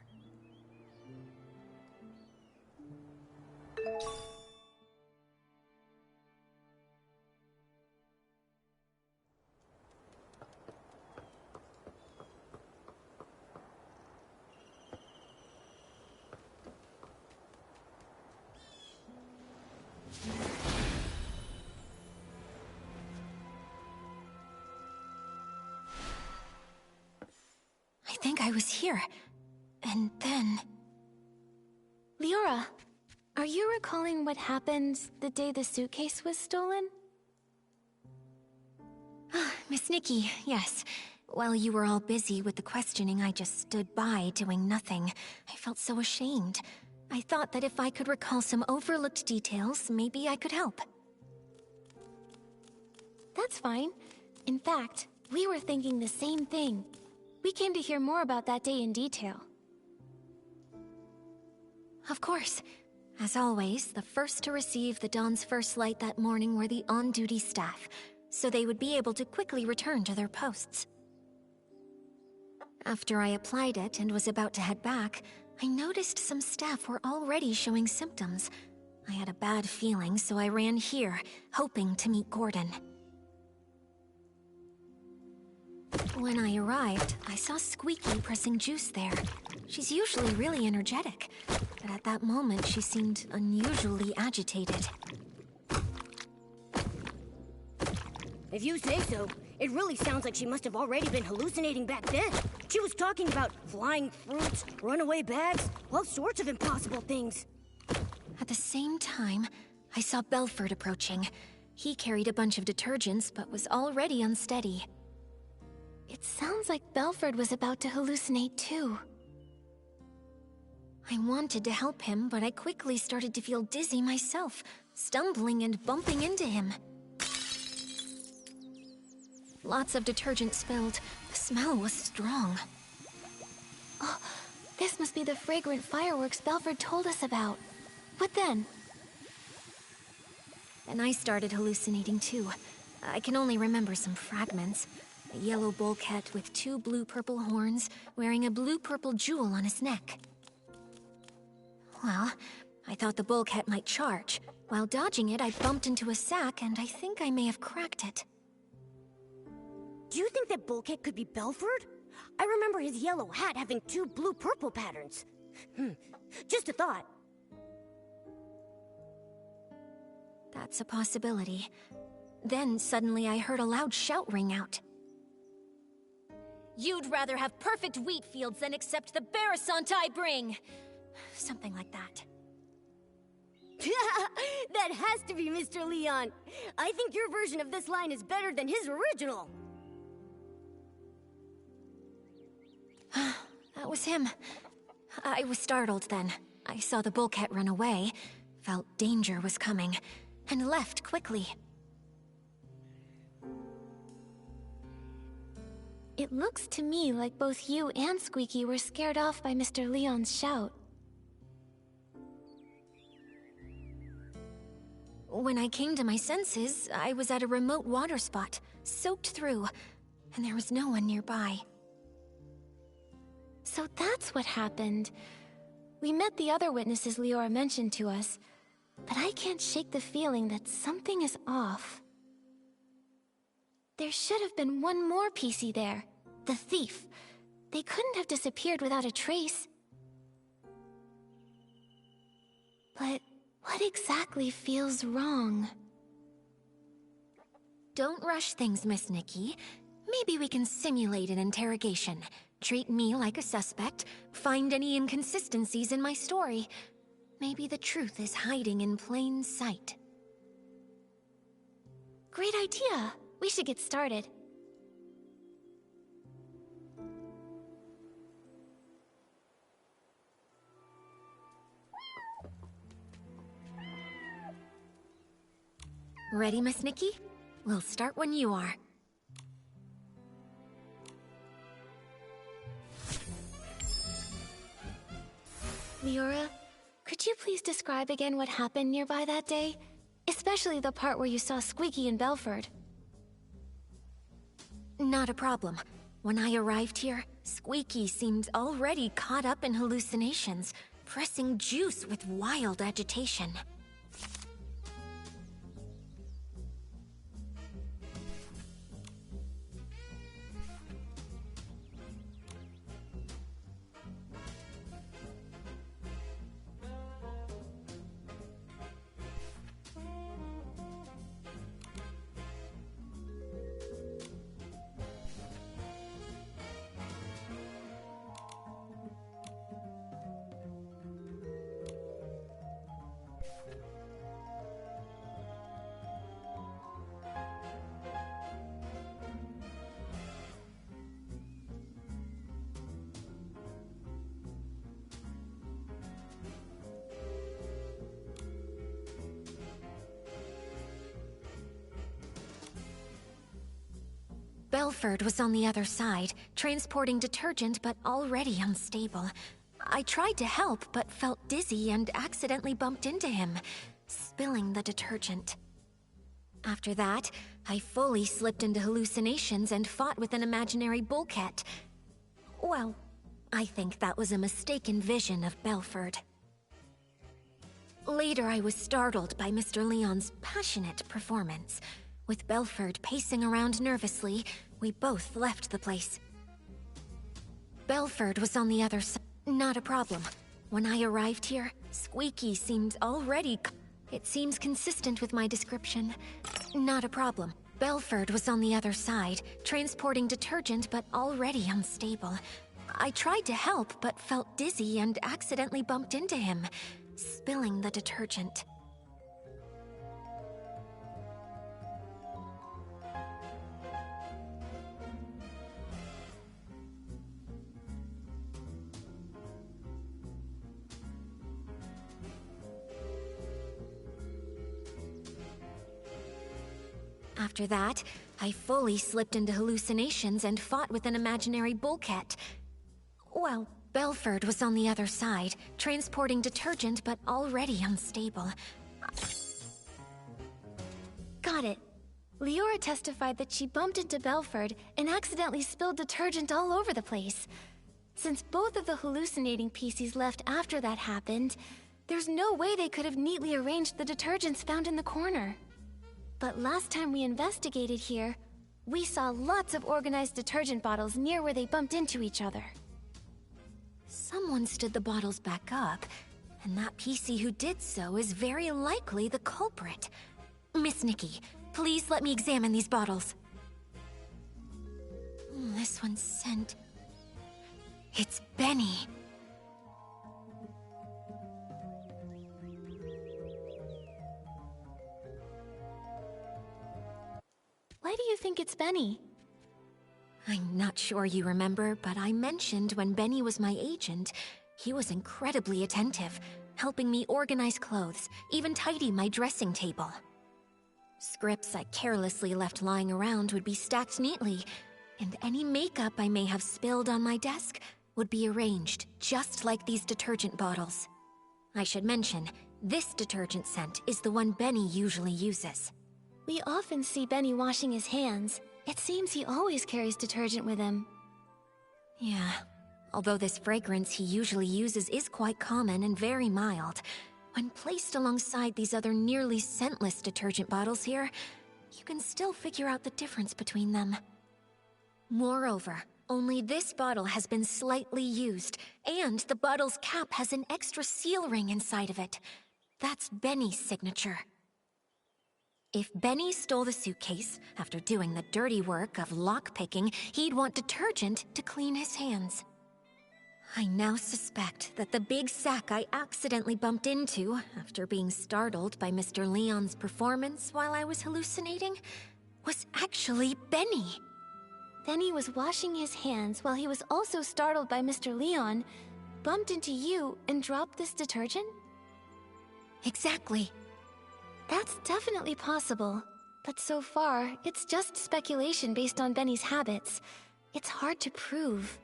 I think I was here. And then... Leora, are you recalling what happened the day the suitcase was stolen? Miss Nikki, yes. While you were all busy with the questioning, I just stood by doing nothing. I felt so ashamed. I thought that if I could recall some overlooked details, maybe I could help. That's fine. In fact, we were thinking the same thing. We came to hear more about that day in detail. Of course. As always, the first to receive the dawn's first light that morning were the on-duty staff, so they would be able to quickly return to their posts. After I applied it and was about to head back, I noticed some staff were already showing symptoms. I had a bad feeling, so I ran here, hoping to meet Gordon. When I arrived, I saw Squeaky pressing juice there. She's usually really energetic, but at that moment she seemed unusually agitated. If you say so, it really sounds like she must have already been hallucinating back then. She was talking about flying fruits, runaway bags, all sorts of impossible things. At the same time, I saw Belford approaching. He carried a bunch of detergents, but was already unsteady. It sounds like Belford was about to hallucinate too. I wanted to help him, but I quickly started to feel dizzy myself, stumbling and bumping into him. Lots of detergent spilled. The smell was strong. Oh, this must be the fragrant fireworks Belford told us about. What then? And I started hallucinating too. I can only remember some fragments. A yellow bullcat with 2 blue-purple horns, wearing a blue-purple jewel on his neck. Well, I thought the bullcat might charge. While dodging it, I bumped into a sack, and I think I may have cracked it. Do you think that bullcat could be Belford? I remember his yellow hat having 2 blue-purple patterns. Just a thought. That's a possibility. Then suddenly I heard a loud shout ring out. You'd rather have perfect wheat fields than accept the Barasant I bring! Something like that. That has to be Mr. Leon. I think your version of this line is better than his original. That was him. I was startled then. I saw the bullcat run away, felt danger was coming, and left quickly. It looks to me like both you and Squeaky were scared off by Mr. Leon's shout. When I came to my senses, I was at a remote water spot, soaked through, and there was no one nearby. So that's what happened. We met the other witnesses Leora mentioned to us, but I can't shake the feeling that something is off. There should have been one more PC there. The thief. They couldn't have disappeared without a trace. But what exactly feels wrong? Don't rush things, Miss Nikki. Maybe we can simulate an interrogation. Treat me like a suspect, find any inconsistencies in my story. Maybe the truth is hiding in plain sight. Great idea. We should get started. Ready, Miss Nikki? We'll start when you are. Leora, could you please describe again what happened nearby that day? Especially the part where you saw Squeaky and Belford. Not a problem. When I arrived here, Squeaky seemed already caught up in hallucinations, pressing juice with wild agitation. Belford was on the other side, transporting detergent but already unstable. I tried to help but felt dizzy and accidentally bumped into him, spilling the detergent. After that, I fully slipped into hallucinations and fought with an imaginary bullcat. Well, I think that was a mistaken vision of Belford. Later, I was startled by Mr. Leon's passionate performance. With Belford pacing around nervously, we both left the place. Belford was on the other side. Not a problem. When I arrived here, Squeaky seemed already... It seems consistent with my description. Not a problem. Belford was on the other side, transporting detergent but already unstable. I tried to help but felt dizzy and accidentally bumped into him, spilling the detergent. After that, I fully slipped into hallucinations and fought with an imaginary bullcat. Well, Belford was on the other side, transporting detergent but already unstable. Got it. Leora testified that she bumped into Belford and accidentally spilled detergent all over the place. Since both of the hallucinating PCs left after that happened, there's no way they could have neatly arranged the detergents found in the corner. But last time we investigated here, we saw lots of organized detergent bottles near where they bumped into each other. Someone stood the bottles back up, and that PC who did so is very likely the culprit. Miss Nikki, please let me examine these bottles. This one's scent. It's Benny. Why do you think it's Benny? I'm not sure you remember, but I mentioned when Benny was my agent, he was incredibly attentive, helping me organize clothes, even tidy my dressing table. Scripts I carelessly left lying around would be stacked neatly, and any makeup I may have spilled on my desk would be arranged just like these detergent bottles. I should mention, this detergent scent is the one Benny usually uses. We often see Benny washing his hands. It seems he always carries detergent with him. Yeah, although this fragrance he usually uses is quite common and very mild, when placed alongside these other nearly scentless detergent bottles here, you can still figure out the difference between them. Moreover, only this bottle has been slightly used, and the bottle's cap has an extra seal ring inside of it. That's Benny's signature. If Benny stole the suitcase, after doing the dirty work of lockpicking, he'd want detergent to clean his hands. I now suspect that the big sack I accidentally bumped into, after being startled by Mr. Leon's performance while I was hallucinating, was actually Benny. Benny was washing his hands while he was also startled by Mr. Leon, bumped into you, and dropped this detergent? Exactly. That's definitely possible, but so far, it's just speculation based on Benny's habits. It's hard to prove.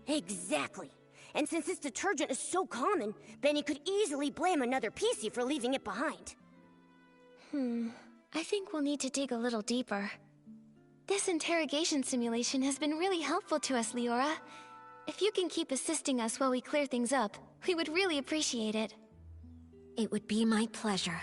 Exactly. And since this detergent is so common, Benny could easily blame another PC for leaving it behind. I think we'll need to dig a little deeper. This interrogation simulation has been really helpful to us, Leora. If you can keep assisting us while we clear things up, we would really appreciate it. It would be my pleasure.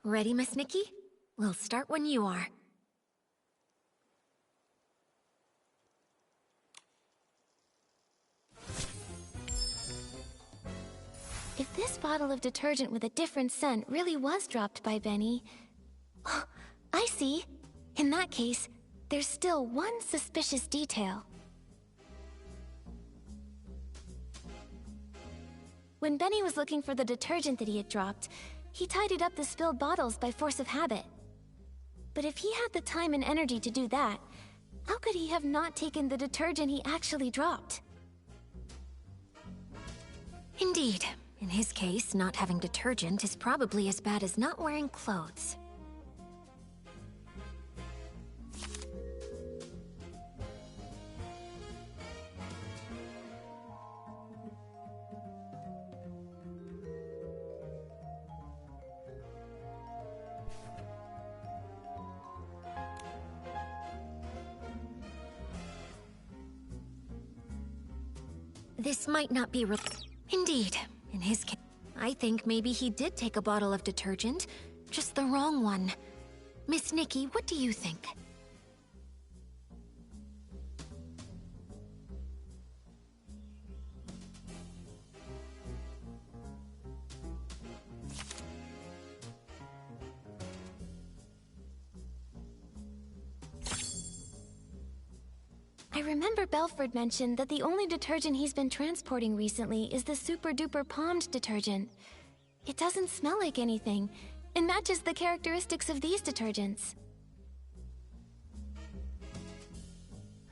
Ready, Miss Nikki? We'll start when you are. If this bottle of detergent with a different scent really was dropped by Benny... Oh, I see. In that case, there's still one suspicious detail. When Benny was looking for the detergent that he had dropped, he tidied up the spilled bottles by force of habit. But if he had the time and energy to do that, how could he have not taken the detergent he actually dropped? Indeed. In his case, not having detergent is probably as bad as not wearing clothes. This might not be Indeed. In his case, I think maybe he did take a bottle of detergent, just the wrong one. Miss Nikki, what do you think? I remember Belford mentioned that the only detergent he's been transporting recently is the super-duper palmed detergent. It doesn't smell like anything, and matches the characteristics of these detergents.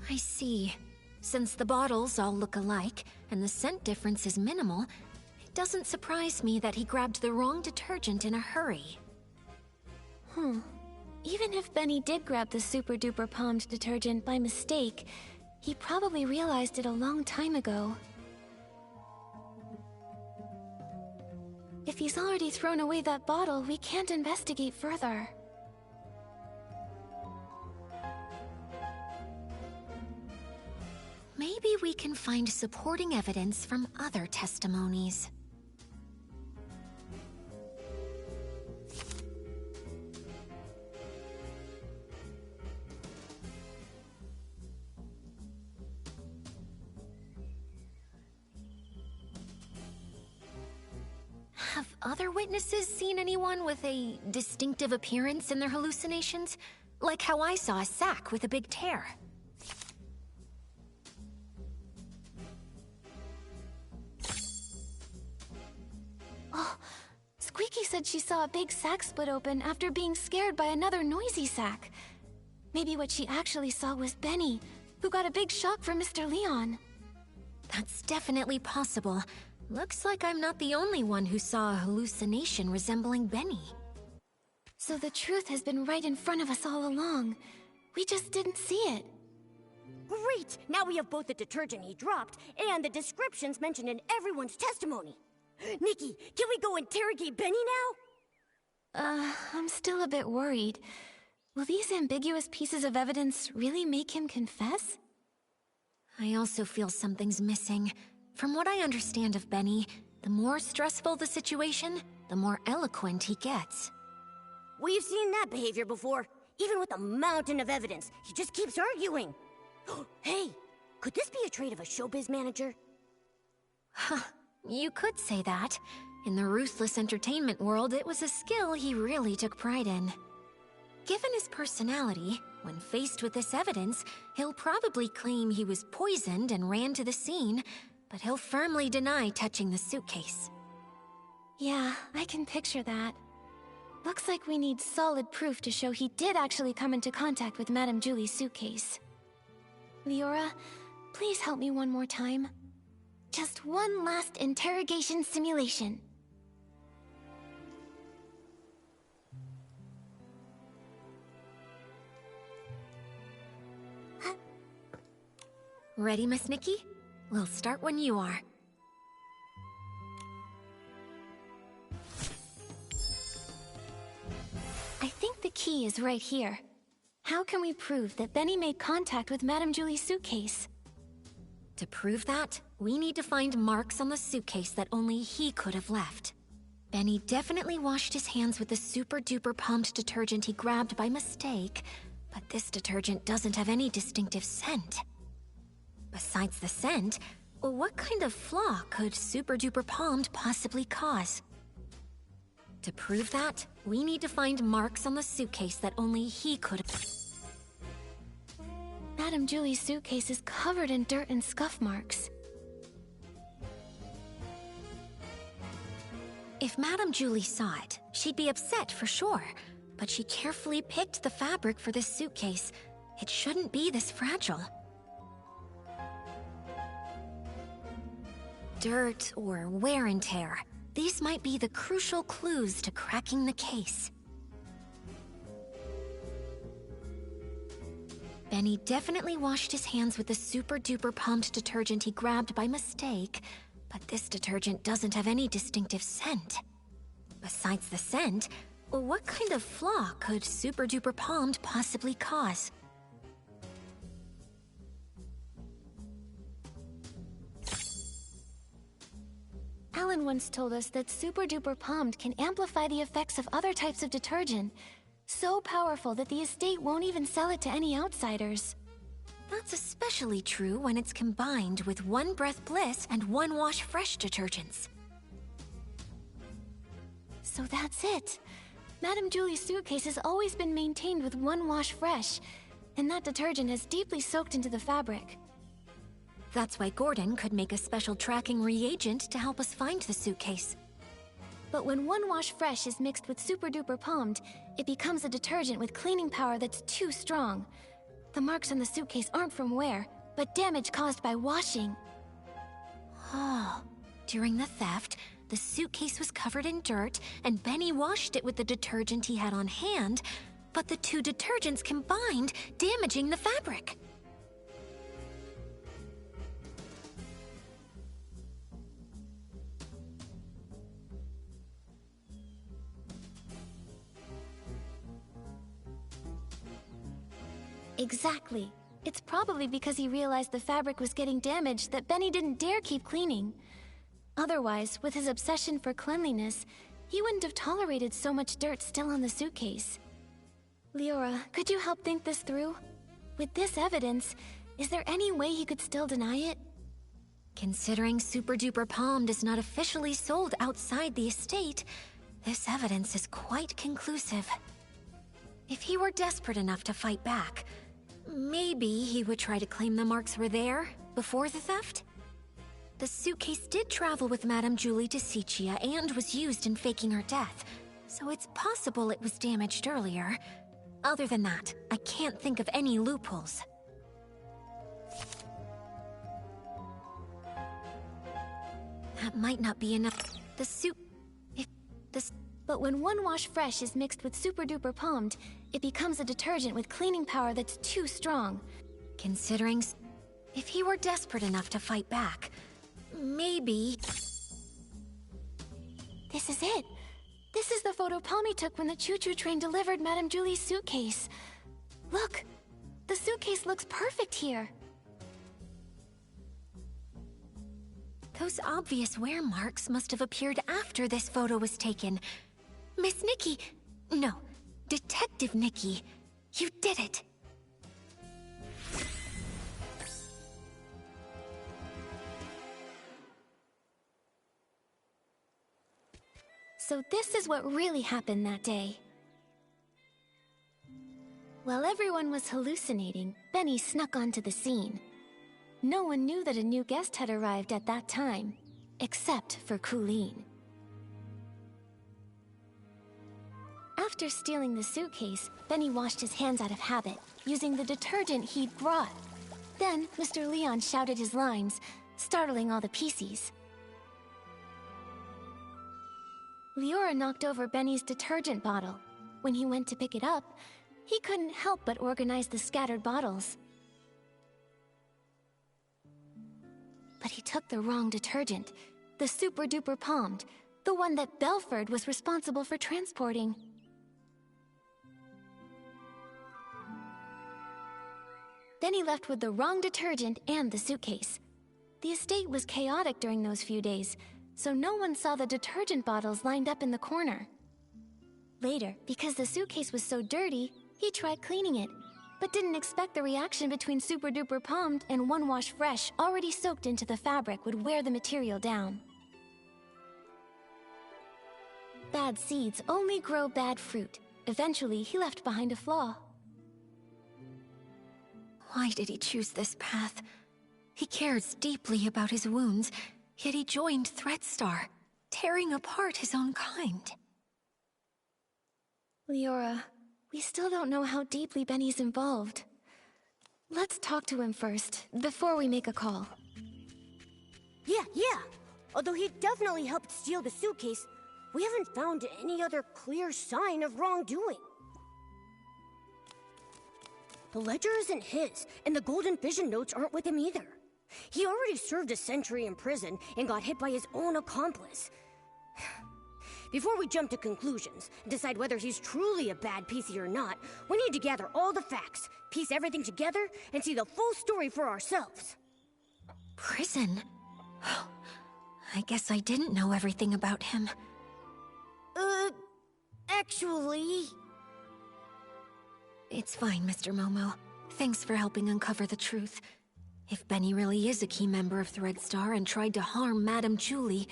I see. Since the bottles all look alike, and the scent difference is minimal, it doesn't surprise me that he grabbed the wrong detergent in a hurry. Even if Benny did grab the super-duper palmed detergent by mistake, he probably realized it a long time ago. If he's already thrown away that bottle, we can't investigate further. Maybe we can find supporting evidence from other testimonies. Have other witnesses seen anyone with a distinctive appearance in their hallucinations? Like how I saw a sack with a big tear. Oh, Squeaky said she saw a big sack split open after being scared by another noisy sack. Maybe what she actually saw was Benny, who got a big shock from Mr. Leon. That's definitely possible. Looks like I'm not the only one who saw a hallucination resembling Benny. So the truth has been right in front of us all along. We just didn't see it. Great! Now we have both the detergent he dropped and the descriptions mentioned in everyone's testimony. Nikki, can we go interrogate Benny now? I'm still a bit worried. Will these ambiguous pieces of evidence really make him confess? I also feel something's missing. From what I understand of Benny, the more stressful the situation, the more eloquent he gets. We've seen that behavior before. Even with a mountain of evidence, he just keeps arguing. Hey, could this be a trait of a showbiz manager? Huh, you could say that. In the ruthless entertainment world, it was a skill he really took pride in. Given his personality, When faced with this evidence, he'll probably claim he was poisoned and ran to the scene, but he'll firmly deny touching the suitcase. Yeah, I can picture that. Looks like we need solid proof to show he did actually come into contact with Madame Julie's suitcase. Leora, please help me one more time. Just one last interrogation simulation. Ready, Miss Nikki? We'll start when you are. I think the key is right here. How can we prove that Benny made contact with Madame Julie's suitcase? To prove that, we need to find marks on the suitcase that only he could have left. Benny definitely washed his hands with the super-duper pumped detergent he grabbed by mistake, but this detergent doesn't have any distinctive scent. Besides the scent, what kind of flaw could super-duper palmed possibly cause? To prove that, we need to find marks on the suitcase that only he could have. Madame Julie's suitcase is covered in dirt and scuff marks. If Madame Julie saw it, she'd be upset for sure, but she carefully picked the fabric for this suitcase. It shouldn't be this fragile. Dirt or wear and tear. These might be the crucial clues to cracking the case. Benny definitely washed his hands with the super-duper pumped detergent he grabbed by mistake, but this detergent doesn't have any distinctive scent. Besides the scent, what kind of flaw could super-duper palmed possibly cause? Alan once told us that Super Duper Palmed can amplify the effects of other types of detergent. So powerful that the estate won't even sell it to any outsiders. That's especially true when it's combined with One Breath Bliss and One Wash Fresh detergents. So that's it. Madame Julie's suitcase has always been maintained with One Wash Fresh, and that detergent has deeply soaked into the fabric. That's why Gordon could make a special tracking reagent to help us find the suitcase. But when One Wash Fresh is mixed with Super Duper Palmed, it becomes a detergent with cleaning power that's too strong. The marks on the suitcase aren't from wear, but damage caused by washing. Oh, during the theft, the suitcase was covered in dirt, and Benny washed it with the detergent he had on hand, but the two detergents combined, damaging the fabric. Exactly. It's probably because he realized the fabric was getting damaged that Benny didn't dare keep cleaning. Otherwise, with his obsession for cleanliness, he wouldn't have tolerated so much dirt still on the suitcase. Leora, could you help think this through? With this evidence, is there any way he could still deny it? Considering Super Duper Palmed is not officially sold outside the estate, this evidence is quite conclusive. If he were desperate enough to fight back, maybe he would try to claim the marks were there before the theft? The suitcase did travel with Madame Julie to Sichia and was used in faking her death, so it's possible it was damaged earlier. Other than that, I can't think of any loopholes. That might not be enough. But when One Wash Fresh is mixed with Super Duper Palmed, it becomes a detergent with cleaning power that's too strong. Considering if he were desperate enough to fight back, maybe... This is it. This is the photo Palmy took when the choo-choo train delivered Madame Julie's suitcase. Look, the suitcase looks perfect here. Those obvious wear marks must have appeared after this photo was taken. Miss Nikki... No, Detective Nikki. You did it. So this is what really happened that day. While everyone was hallucinating, Benny snuck onto the scene. No one knew that a new guest had arrived at that time, except for Colleen. After stealing the suitcase, Benny washed his hands out of habit, using the detergent he'd brought. Then, Mr. Leon shouted his lines, startling all the PCs. Leora knocked over Benny's detergent bottle. When he went to pick it up, he couldn't help but organize the scattered bottles. But he took the wrong detergent, the Super Duper Palmed, the one that Belford was responsible for transporting. Benny left with the wrong detergent and the suitcase. The estate was chaotic during those few days, so no one saw the detergent bottles lined up in the corner. Later, because the suitcase was so dirty, he tried cleaning it, but didn't expect the reaction between Super Duper Palmed and One Wash Fresh already soaked into the fabric would wear the material down. Bad seeds only grow bad fruit. Eventually, he left behind a flaw. Why did he choose this path? He cares deeply about his wounds, yet he joined Threadstar, tearing apart his own kind. Leora, we still don't know how deeply Benny's involved. Let's talk to him first, before we make a call. Yeah. Although he definitely helped steal the suitcase, we haven't found any other clear sign of wrongdoing. The ledger isn't his, and the Golden Vision notes aren't with him either. He already served a century in prison and got hit by his own accomplice. Before we jump to conclusions and decide whether he's truly a bad PC or not, we need to gather all the facts, piece everything together, and see the full story for ourselves. Prison? I guess I didn't know everything about him. Actually... It's fine, Mr. Momo. Thanks for helping uncover the truth. If Benny really is a key member of Threadstar and tried to harm Madame Julie,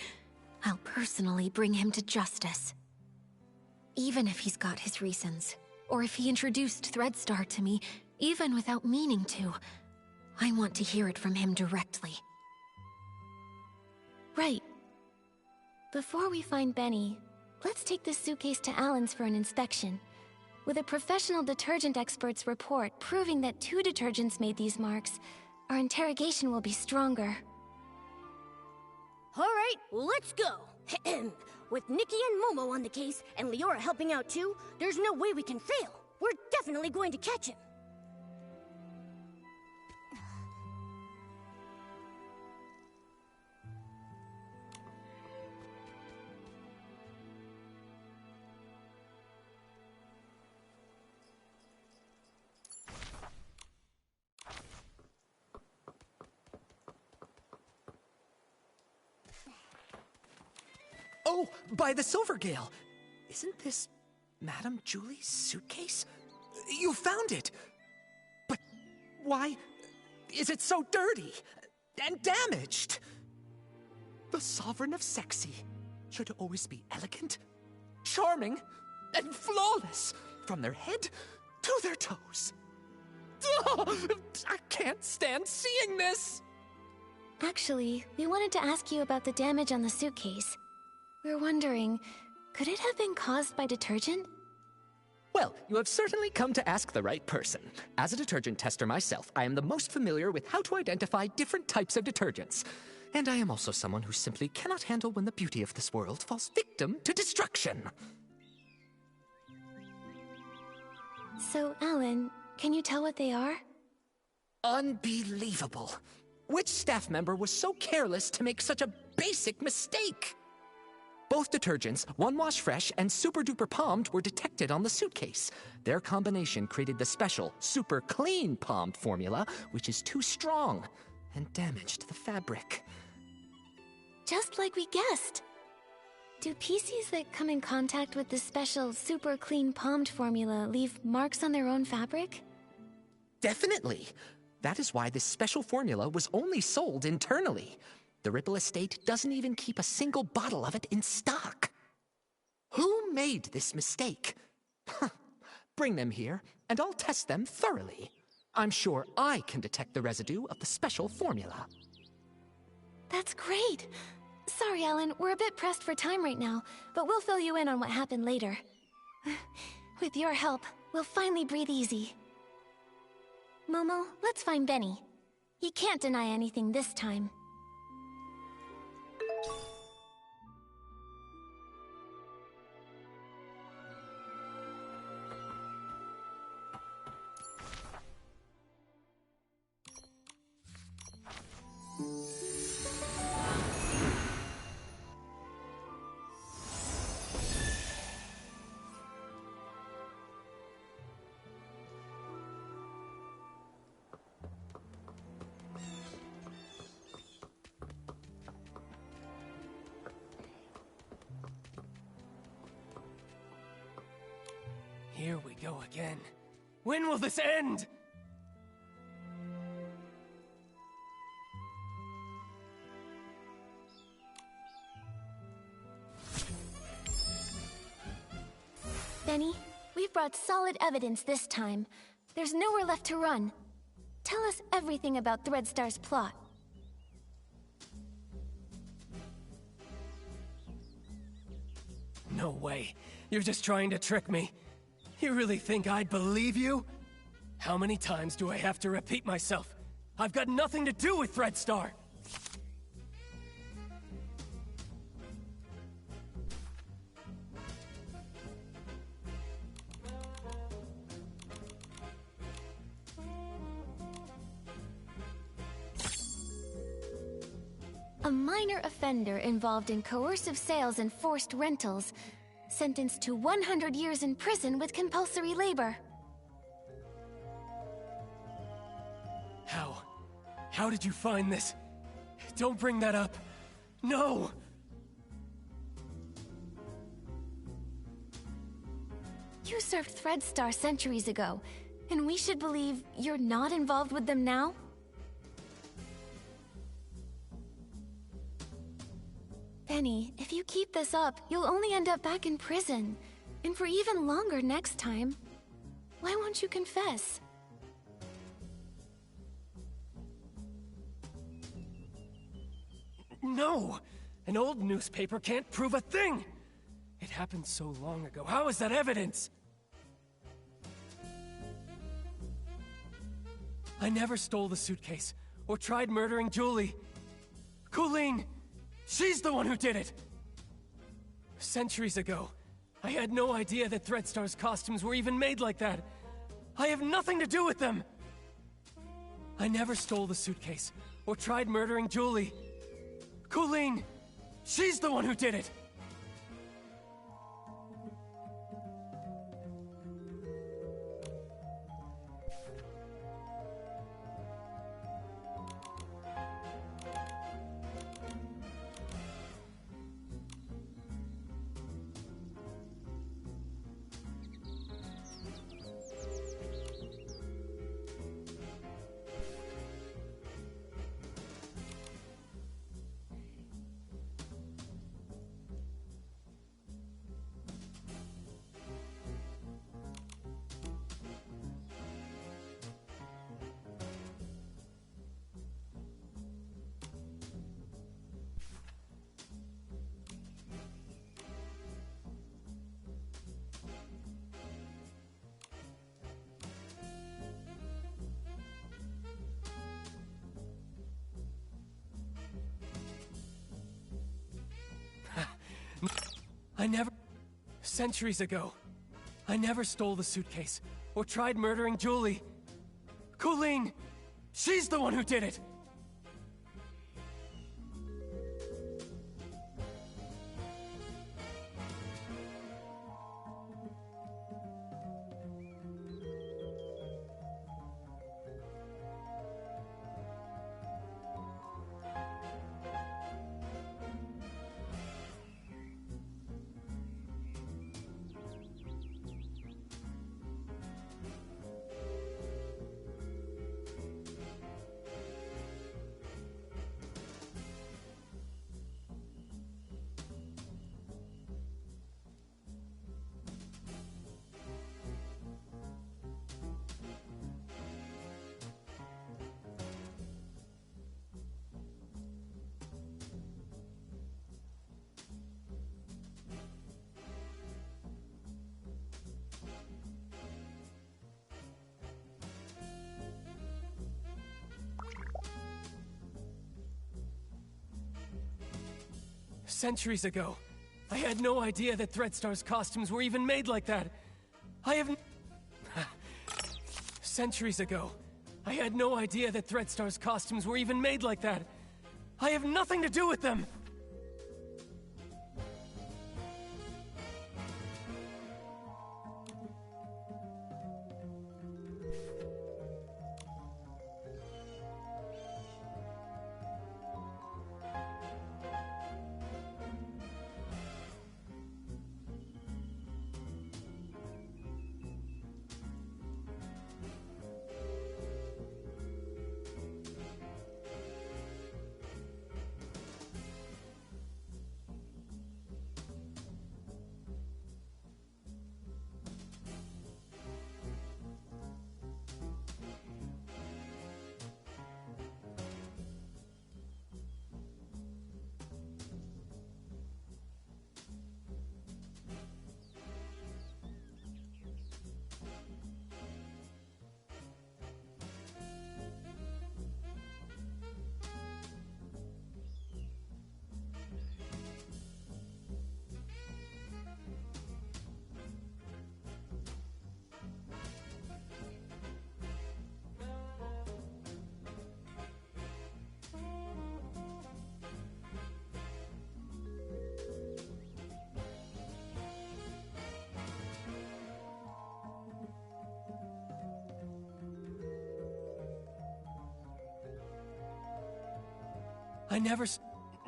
I'll personally bring him to justice. Even if he's got his reasons, or if he introduced Threadstar to me, even without meaning to, I want to hear it from him directly. Right. Before we find Benny, let's take this suitcase to Alan's for an inspection. With a professional detergent expert's report proving that 2 detergents made these marks, our interrogation will be stronger. All right, let's go. With Nikki and Momo on the case, and Leora helping out too, there's no way we can fail. We're definitely going to catch him. Oh, by the Silvergale! Isn't this Madame Julie's suitcase? You found it! But why is it so dirty and damaged? The Sovereign of Sexy should always be elegant, charming, and flawless from their head to their toes. Oh, I can't stand seeing this! Actually, we wanted to ask you about the damage on the suitcase. We're wondering, could it have been caused by detergent? Well, you have certainly come to ask the right person. As a detergent tester myself, I am the most familiar with how to identify different types of detergents. And I am also someone who simply cannot handle when the beauty of this world falls victim to destruction. So, Alan, can you tell what they are? Unbelievable. Which staff member was so careless to make such a basic mistake? Both detergents, One Wash Fresh and Super Duper Palmed, were detected on the suitcase. Their combination created the special Super Clean Palmed formula, which is too strong and damaged the fabric. Just like we guessed. Do PCs that come in contact with the special Super Clean Palmed formula leave marks on their own fabric? Definitely. That is why this special formula was only sold internally. The Ripple estate doesn't even keep a single bottle of it in stock. Who made this mistake? Bring them here, and I'll test them thoroughly. I'm sure I can detect the residue of the special formula. That's great. Sorry, Alan, we're a bit pressed for time right now, but we'll fill you in on what happened later. With your help, we'll finally breathe easy. Momo, let's find Benny. He can't deny anything this time. Here we go again. When will this end? Benny, we've brought solid evidence this time. There's nowhere left to run. Tell us everything about Threadstar's plot. No way. You're just trying to trick me. You really think I'd believe you? How many times do I have to repeat myself? I've got nothing to do with Threadstar! A minor offender involved in coercive sales and forced rentals, sentenced to 100 years in prison with compulsory labor. How? How did you find this? Don't bring that up. No! You served Threadstar centuries ago, and we should believe you're not involved with them now? Benny, if you keep this up, you'll only end up back in prison. And for even longer next time. Why won't you confess? No! An old newspaper can't prove a thing! It happened so long ago. How is that evidence? I never stole the suitcase, or tried murdering Julie. Colleen! She's the one who did it! Centuries ago, I had no idea that Threadstar's costumes were even made like that. I have nothing to do with them! I never stole the suitcase, or tried murdering Julie. Colleen! She's the one who did it! Centuries ago, I never stole the suitcase, or tried murdering Julie. Colleen! She's the one who did it! Centuries ago, I had no idea that Threadstar's costumes were even made like that. Centuries ago, I had no idea that Threadstar's costumes were even made like that. I have nothing to do with them!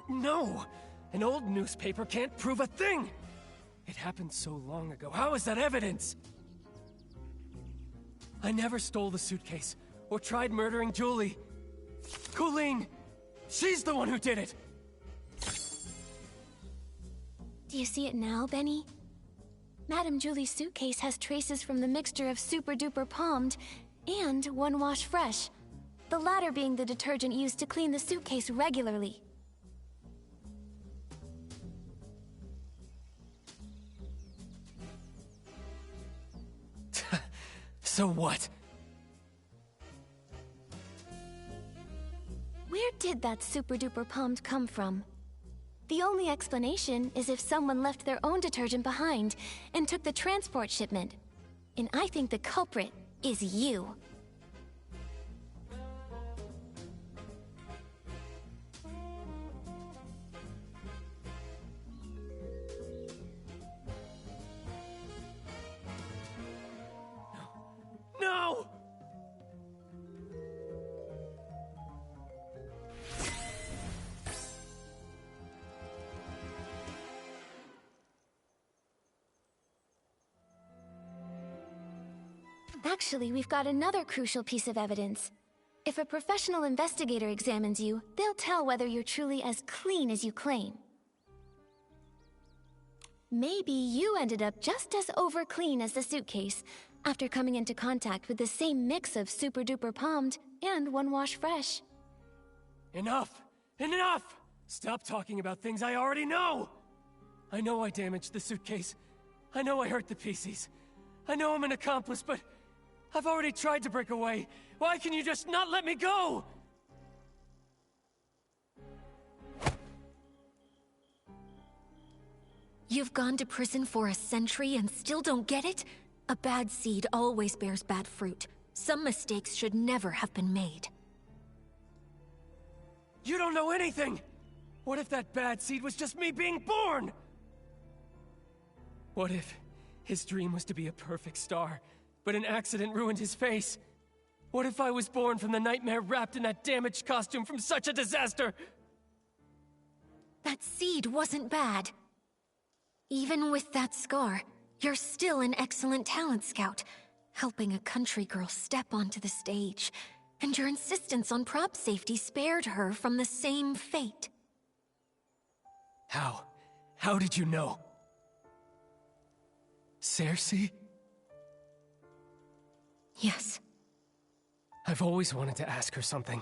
No! An old newspaper can't prove a thing! It happened so long ago. How is that evidence? I never stole the suitcase, or tried murdering Julie. Colleen! She's the one who did it! Do you see it now, Benny? Madame Julie's suitcase has traces from the mixture of Super Duper Palmed and One Wash Fresh, the latter being the detergent used to clean the suitcase regularly. So what? Where did that Super Duper Palmed come from? The only explanation is if someone left their own detergent behind and took the transport shipment. And I think the culprit is you. No! Actually, we've got another crucial piece of evidence. If a professional investigator examines you, they'll tell whether you're truly as clean as you claim. Maybe you ended up just as over-clean as the suitcase, after coming into contact with the same mix of Super Duper Palmed and One Wash Fresh. Enough! Enough! Stop talking about things I already know! I know I damaged the suitcase. I know I hurt the pieces. I know I'm an accomplice, but I've already tried to break away. Why can you just not let me go? You've gone to prison for a century and still don't get it? A bad seed always bears bad fruit. Some mistakes should never have been made. You don't know anything! What if that bad seed was just me being born? What if his dream was to be a perfect star, but an accident ruined his face? What if I was born from the nightmare wrapped in that damaged costume from such a disaster? That seed wasn't bad. Even with that scar, you're still an excellent talent scout, helping a country girl step onto the stage. And your insistence on prop safety spared her from the same fate. How? How did you know? Cersei? Yes. I've always wanted to ask her something.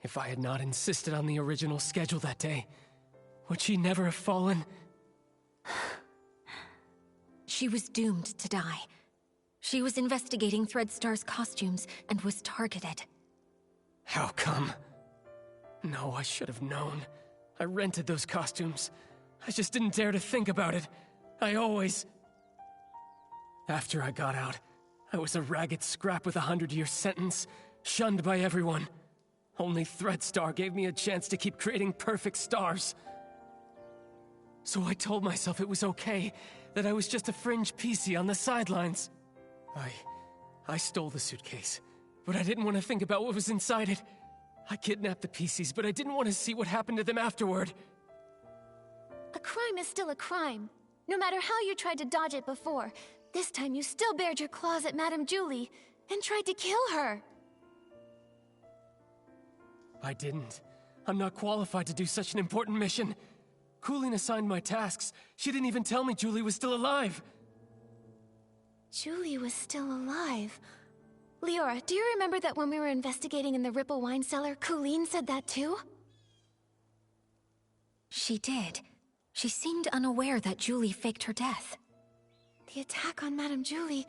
If I had not insisted on the original schedule that day, would she never have fallen? She was doomed to die. She was investigating Threadstar's costumes and was targeted. How come? No, I should have known. I rented those costumes. I just didn't dare to think about it. I always... After I got out, I was a ragged scrap with a 100-year sentence, shunned by everyone. Only Threadstar gave me a chance to keep creating perfect stars. So I told myself it was okay, that I was just a fringe PC on the sidelines. I stole the suitcase, but I didn't want to think about what was inside it. I kidnapped the PCs, but I didn't want to see what happened to them afterward. A crime is still a crime. No matter how you tried to dodge it before, this time you still bared your claws at Madame Julie and tried to kill her. I didn't. I'm not qualified to do such an important mission. Coolin assigned my tasks. She didn't even tell me Julie was still alive. Julie was still alive. Leora, do you remember that when we were investigating in the Ripple wine cellar, Coolin said that too? She did. She seemed unaware that Julie faked her death. The attack on Madame Julie.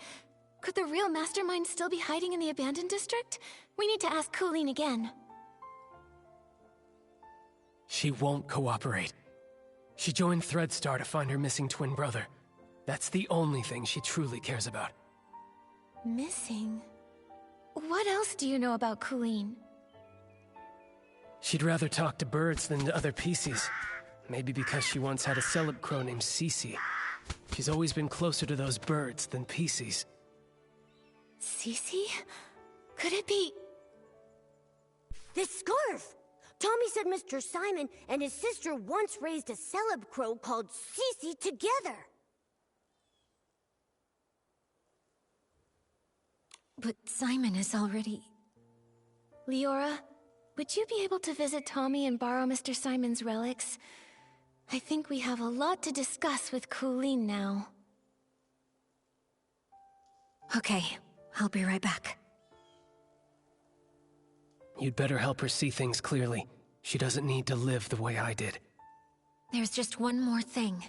Could the real mastermind still be hiding in the abandoned district? We need to ask Coolin again. She won't cooperate. She joined Threadstar to find her missing twin brother. That's the only thing she truly cares about. Missing? What else do you know about Coolin? She'd rather talk to birds than to other PCs. Maybe because she once had a celeb crow named Cece. She's always been closer to those birds than PCs. Cece? Could it be... This scarf! Tommy said Mr. Simon and his sister once raised a celeb crow called Cece together. But Simon is already... Leora, would you be able to visit Tommy and borrow Mr. Simon's relics? I think we have a lot to discuss with Coolin now. Okay, I'll be right back. You'd better help her see things clearly. She doesn't need to live the way I did. There's just one more thing,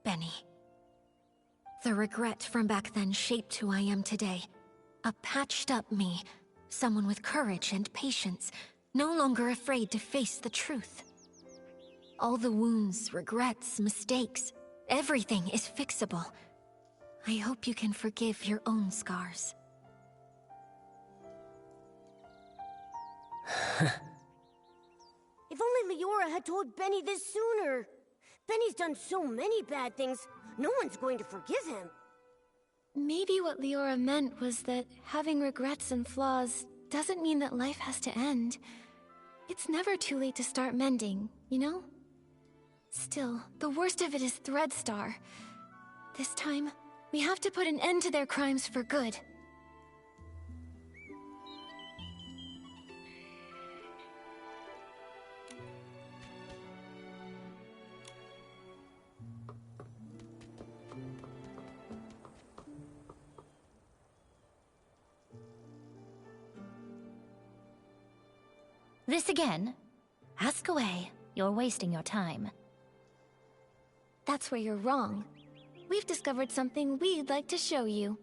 Benny. The regret from back then shaped who I am today. A patched-up me, someone with courage and patience, no longer afraid to face the truth. All the wounds, regrets, mistakes, everything is fixable. I hope you can forgive your own scars. If only Leora had told Benny this sooner. Benny's done so many bad things, no one's going to forgive him. Maybe what Leora meant was that having regrets and flaws doesn't mean that life has to end. It's never too late to start mending, you know? Still, the worst of it is Threadstar. This time, we have to put an end to their crimes for good. This again? Ask away. You're wasting your time. That's where you're wrong. We've discovered something we'd like to show you.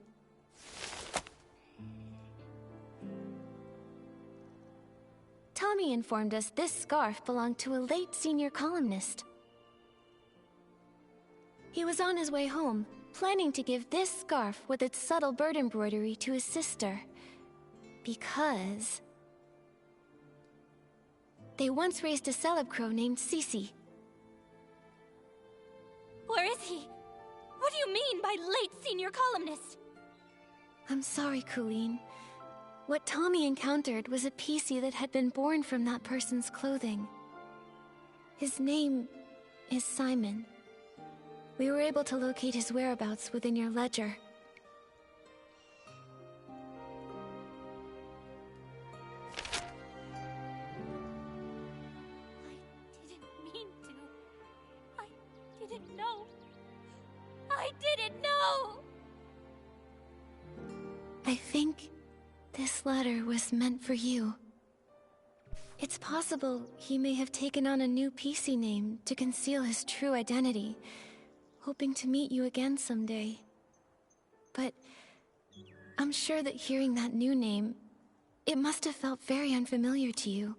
Tommy informed us this scarf belonged to a late senior columnist. He was on his way home, planning to give this scarf with its subtle bird embroidery to his sister. Because... they once raised a celeb crow named Cece. Where is he? What do you mean by late senior columnist? I'm sorry, Coolin. What Tommy encountered was a PC that had been born from that person's clothing. His name is Simon. We were able to locate his whereabouts within your ledger. I didn't mean to. I didn't know. I didn't know! I think this letter was meant for you. It's possible he may have taken on a new PC name to conceal his true identity, hoping to meet you again someday. But I'm sure that hearing that new name, it must have felt very unfamiliar to you.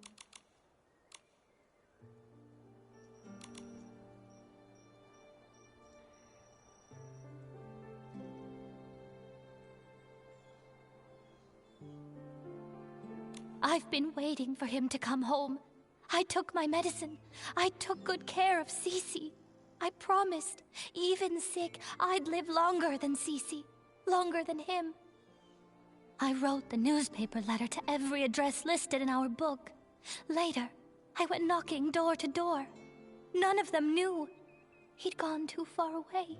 I've been waiting for him to come home. I took my medicine. I took good care of Cece. I promised, even sick, I'd live longer than Cece, longer than him. I wrote the newspaper letter to every address listed in our book. Later, I went knocking door to door. None of them knew. He'd gone too far away.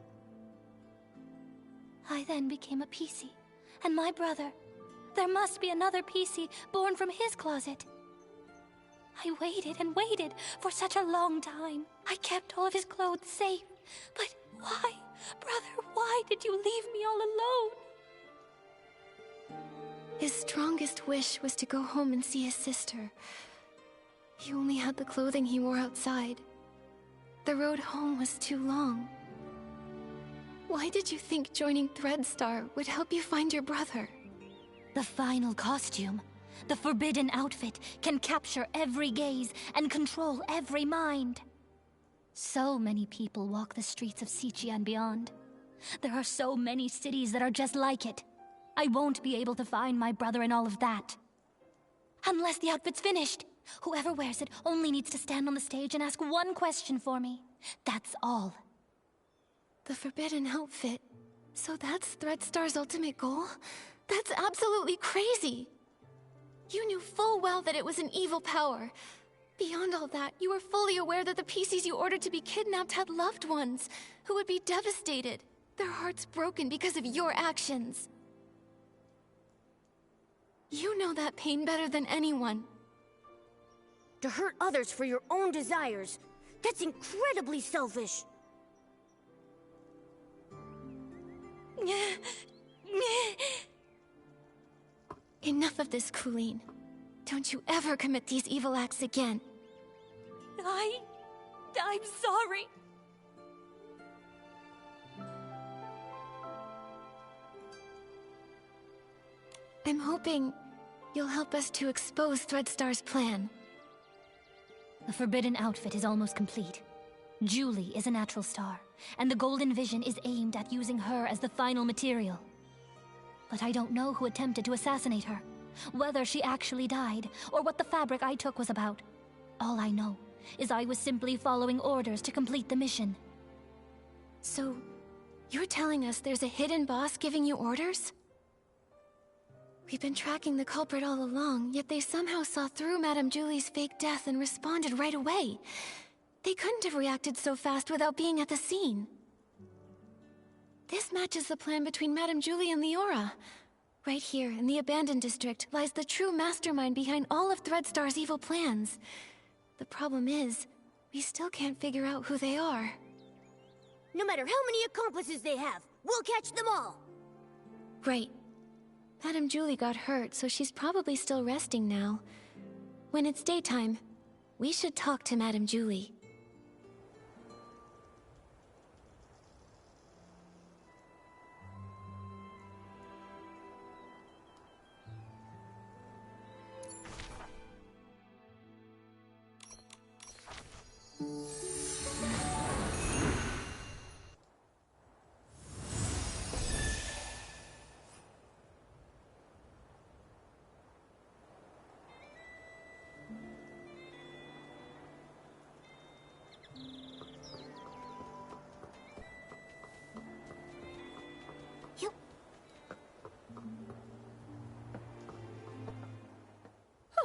I then became a PC, and my brother. There must be another PC born from his closet. I waited and waited for such a long time. I kept all of his clothes safe. But why, brother, why did you leave me all alone? His strongest wish was to go home and see his sister. He only had the clothing he wore outside. The road home was too long. Why did you think joining Threadstar would help you find your brother? The final costume, the forbidden outfit, can capture every gaze and control every mind. So many people walk the streets of Sichi and beyond. There are so many cities that are just like it. I won't be able to find my brother in all of that. Unless the outfit's finished. Whoever wears it only needs to stand on the stage and ask one question for me. That's all. The forbidden outfit. So that's Threadstar's ultimate goal? That's absolutely crazy! You knew full well that it was an evil power. Beyond all that, you were fully aware that the PCs you ordered to be kidnapped had loved ones who would be devastated, their hearts broken because of your actions. You know that pain better than anyone. To hurt others for your own desires, that's incredibly selfish. Enough of this, Colleen. Don't you ever commit these evil acts again. I'm sorry. I'm hoping you'll help us to expose Threadstar's plan. The forbidden outfit is almost complete. Julie is a natural star, and the Golden Vision is aimed at using her as the final material. But I don't know who attempted to assassinate her, whether she actually died, or what the fabric I took was about. All I know is I was simply following orders to complete the mission. So, you're telling us there's a hidden boss giving you orders? We've been tracking the culprit all along, yet they somehow saw through Madame Julie's fake death and responded right away. They couldn't have reacted so fast without being at the scene. This matches the plan between Madame Julie and Leora. Right here, in the abandoned district, lies the true mastermind behind all of Threadstar's evil plans. The problem is, we still can't figure out who they are. No matter how many accomplices they have, we'll catch them all! Right. Madame Julie got hurt, so she's probably still resting now. When it's daytime, we should talk to Madame Julie.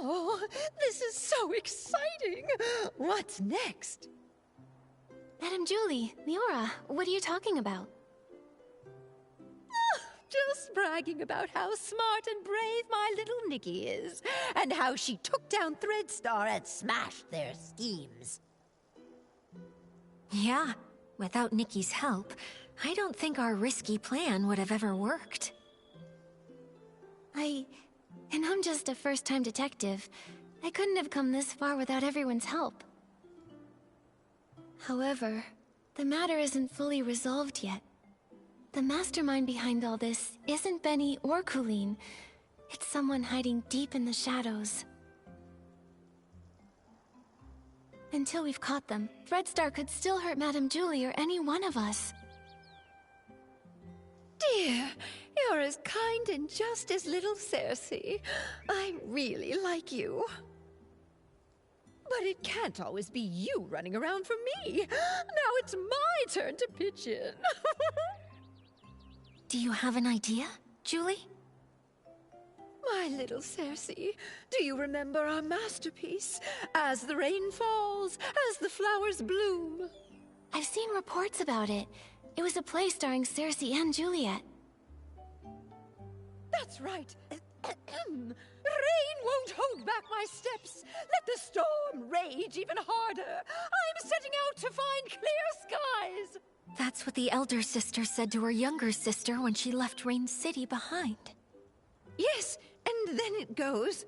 Oh, this is so exciting! What's next? Madame Julie, Leora, what are you talking about? Just bragging about how smart and brave my little Nikki is, and how she took down Threadstar and smashed their schemes. Yeah, without Nikki's help, I don't think our risky plan would have ever worked. And I'm just a first-time detective. I couldn't have come this far without everyone's help. However, the matter isn't fully resolved yet. The mastermind behind all this isn't Benny or Colleen. It's someone hiding deep in the shadows. Until we've caught them, Threadstar could still hurt Madame Julie or any one of us. Dear, you're as kind and just as little Cersei. I really like you. But it can't always be you running around for me. Now it's my turn to pitch in. Do you have an idea, Julie? My little Cersei, do you remember our masterpiece? As the rain falls, as the flowers bloom. I've seen reports about it. It was a play starring Cersei and Juliet. That's right. Rain won't hold back my steps. Let the storm rage even harder. I'm setting out to find clear skies. That's what the elder sister said to her younger sister when she left Rain City behind. Yes, and then it goes.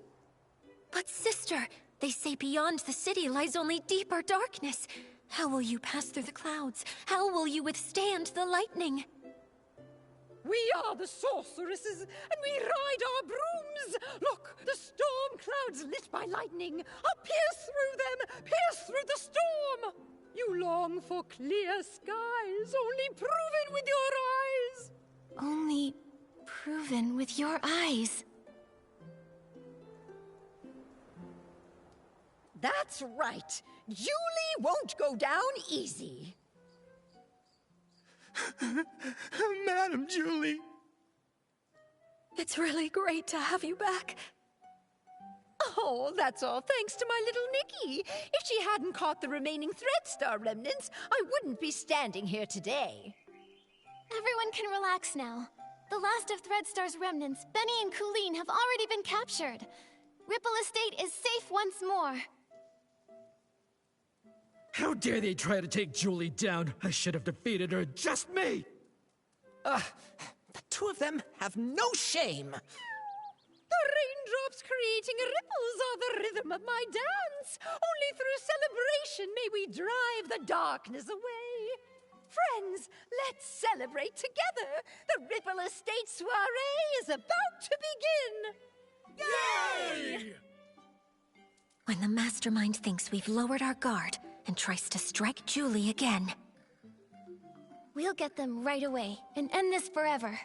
But sister, they say beyond the city lies only deeper darkness. How will you pass through the clouds? How will you withstand the lightning? We are the sorceresses, and we ride our brooms! Look, the storm clouds lit by lightning! I'll pierce through them! Pierce through the storm! You long for clear skies, only proven with your eyes! Only proven with your eyes. That's right! Julie won't go down easy! Madam Julie! It's really great to have you back. Oh, that's all thanks to my little Nikki. If she hadn't caught the remaining Threadstar remnants, I wouldn't be standing here today. Everyone can relax now. The last of Threadstar's remnants, Benny and Colleen, have already been captured. Ripple Estate is safe once more. How dare they try to take Julie down? I should have defeated her, just me! The two of them have no shame! The raindrops creating ripples are the rhythm of my dance. Only through celebration may we drive the darkness away. Friends, let's celebrate together. The Ripple Estate soiree is about to begin. Yay! When the mastermind thinks we've lowered our guard and tries to strike Julie again. We'll get them right away and end this forever.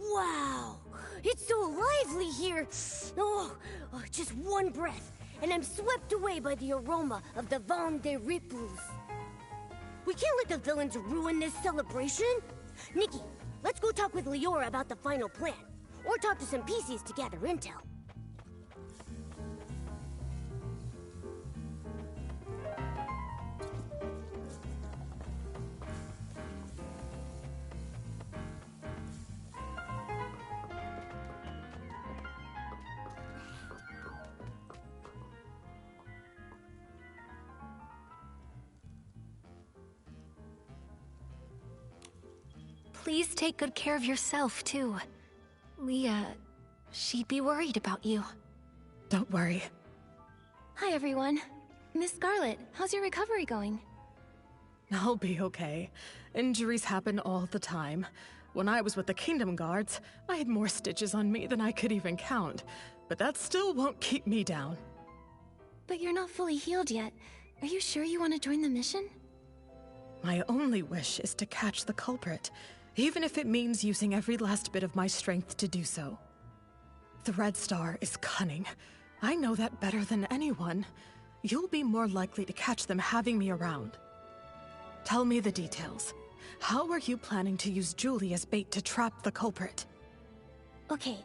Wow! It's so lively here! Just one breath, and I'm swept away by the aroma of the Vin des Ripples. We can't let the villains ruin this celebration! Nikki, let's go talk with Leora about the final plan. Or talk to some PCs to gather intel. Please take good care of yourself, too. Leah, she'd be worried about you. Don't worry. Hi, everyone. Miss Scarlet, how's your recovery going? I'll be okay. Injuries happen all the time. When I was with the Kingdom Guards, I had more stitches on me than I could even count. But that still won't keep me down. But you're not fully healed yet. Are you sure you want to join the mission? My only wish is to catch the culprit, even if it means using every last bit of my strength to do so. Threadstar is cunning. I know that better than anyone. You'll be more likely to catch them having me around. Tell me the details. How are you planning to use Julie as bait to trap the culprit? Okay,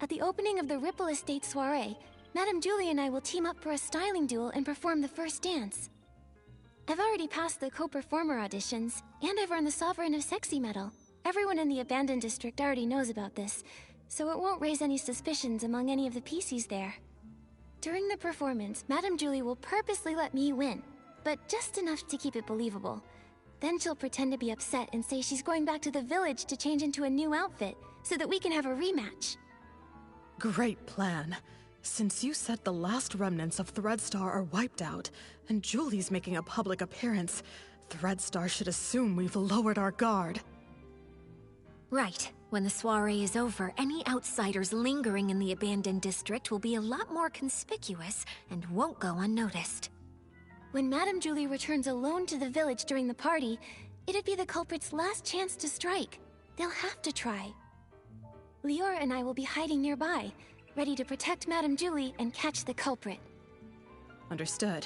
at the opening of the Ripple Estate soiree, Madame Julie and I will team up for a styling duel and perform the first dance. I've already passed the co-performer auditions, and I've earned the Sovereign of Sexy medal. Everyone in the abandoned district already knows about this, so it won't raise any suspicions among any of the PCs there. During the performance, Madame Julie will purposely let me win, but just enough to keep it believable. Then she'll pretend to be upset and say she's going back to the village to change into a new outfit, so that we can have a rematch. Great plan. Since you said the last remnants of Threadstar are wiped out, and Julie's making a public appearance, Threadstar should assume we've lowered our guard. Right. When the soiree is over, any outsiders lingering in the abandoned district will be a lot more conspicuous and won't go unnoticed. When Madame Julie returns alone to the village during the party, it'd be the culprit's last chance to strike. They'll have to try. Lior and I will be hiding nearby, ready to protect Madame Julie and catch the culprit. Understood.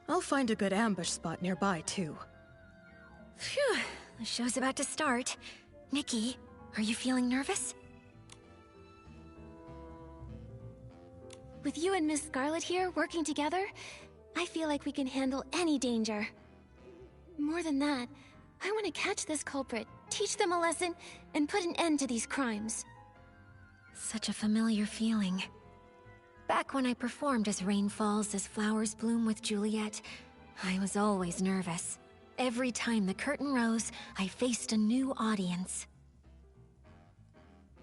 I'll find a good ambush spot nearby, too. Phew, the show's about to start. Nikki, are you feeling nervous? With you and Miss Scarlet here working together, I feel like we can handle any danger. More than that, I want to catch this culprit, teach them a lesson, and put an end to these crimes. Such a familiar feeling. Back when I performed as Rain Falls as Flowers Bloom with Juliet, I was always nervous. Every time the curtain rose, I faced a new audience.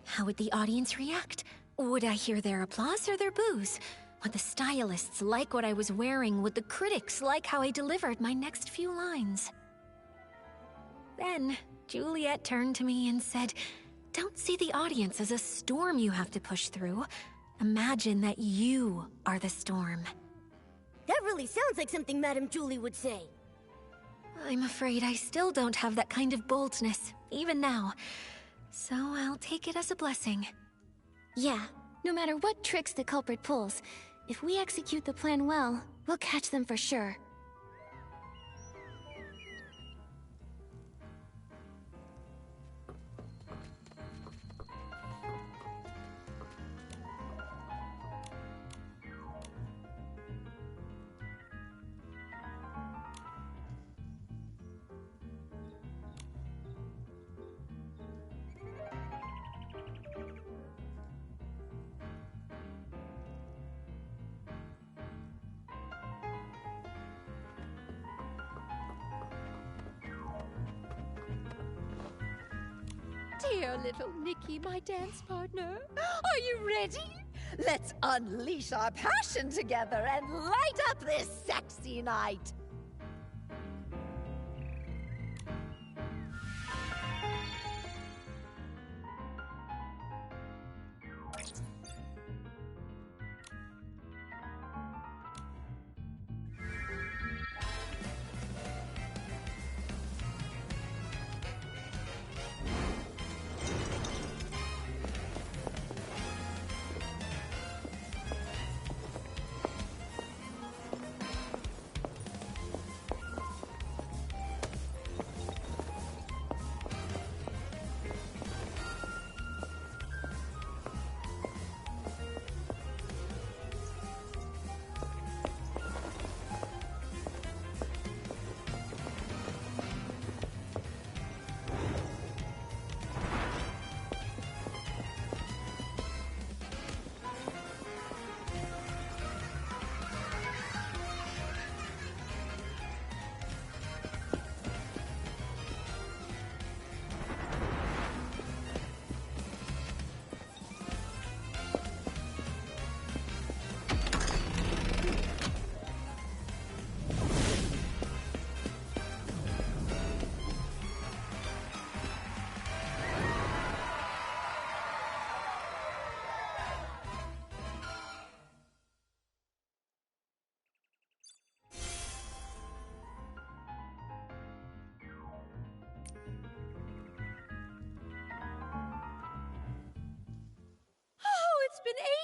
How would the audience react? Would I hear their applause or their boos? Would the stylists like what I was wearing? Would the critics like how I delivered my next few lines? Then, Juliet turned to me and said, "Don't see the audience as a storm you have to push through. Imagine that you are the storm." That really sounds like something Madame Julie would say. I'm afraid I still don't have that kind of boldness, even now. So I'll take it as a blessing. Yeah, no matter what tricks the culprit pulls, if we execute the plan well, we'll catch them for sure. Dear little Nikki, my dance partner, are you ready? Let's unleash our passion together and light up this sexy night.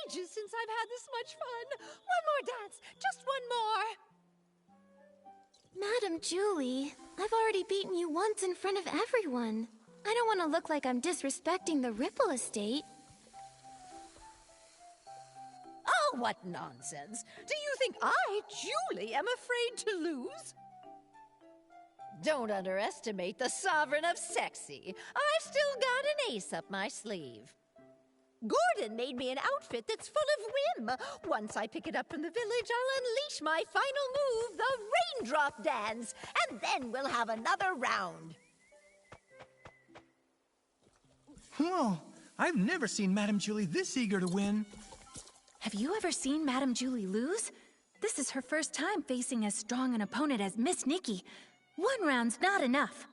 ages since I've had this much fun. One more dance, just one more. Madam Julie, I've already beaten you once in front of everyone. I don't want to look like I'm disrespecting the Ripple estate. Oh, what nonsense. Do you think I, Julie, am afraid to lose? Don't underestimate the Sovereign of Sexy. I've still got an ace up my sleeve. Gordon made me an outfit that's full of whim. Once I pick it up from the village, I'll unleash my final move, the raindrop dance, and then we'll have another round. Whoa, I've never seen Madame Julie this eager to win. Have you ever seen Madame Julie lose? This is her first time facing as strong an opponent as Miss Nikki. One round's not enough.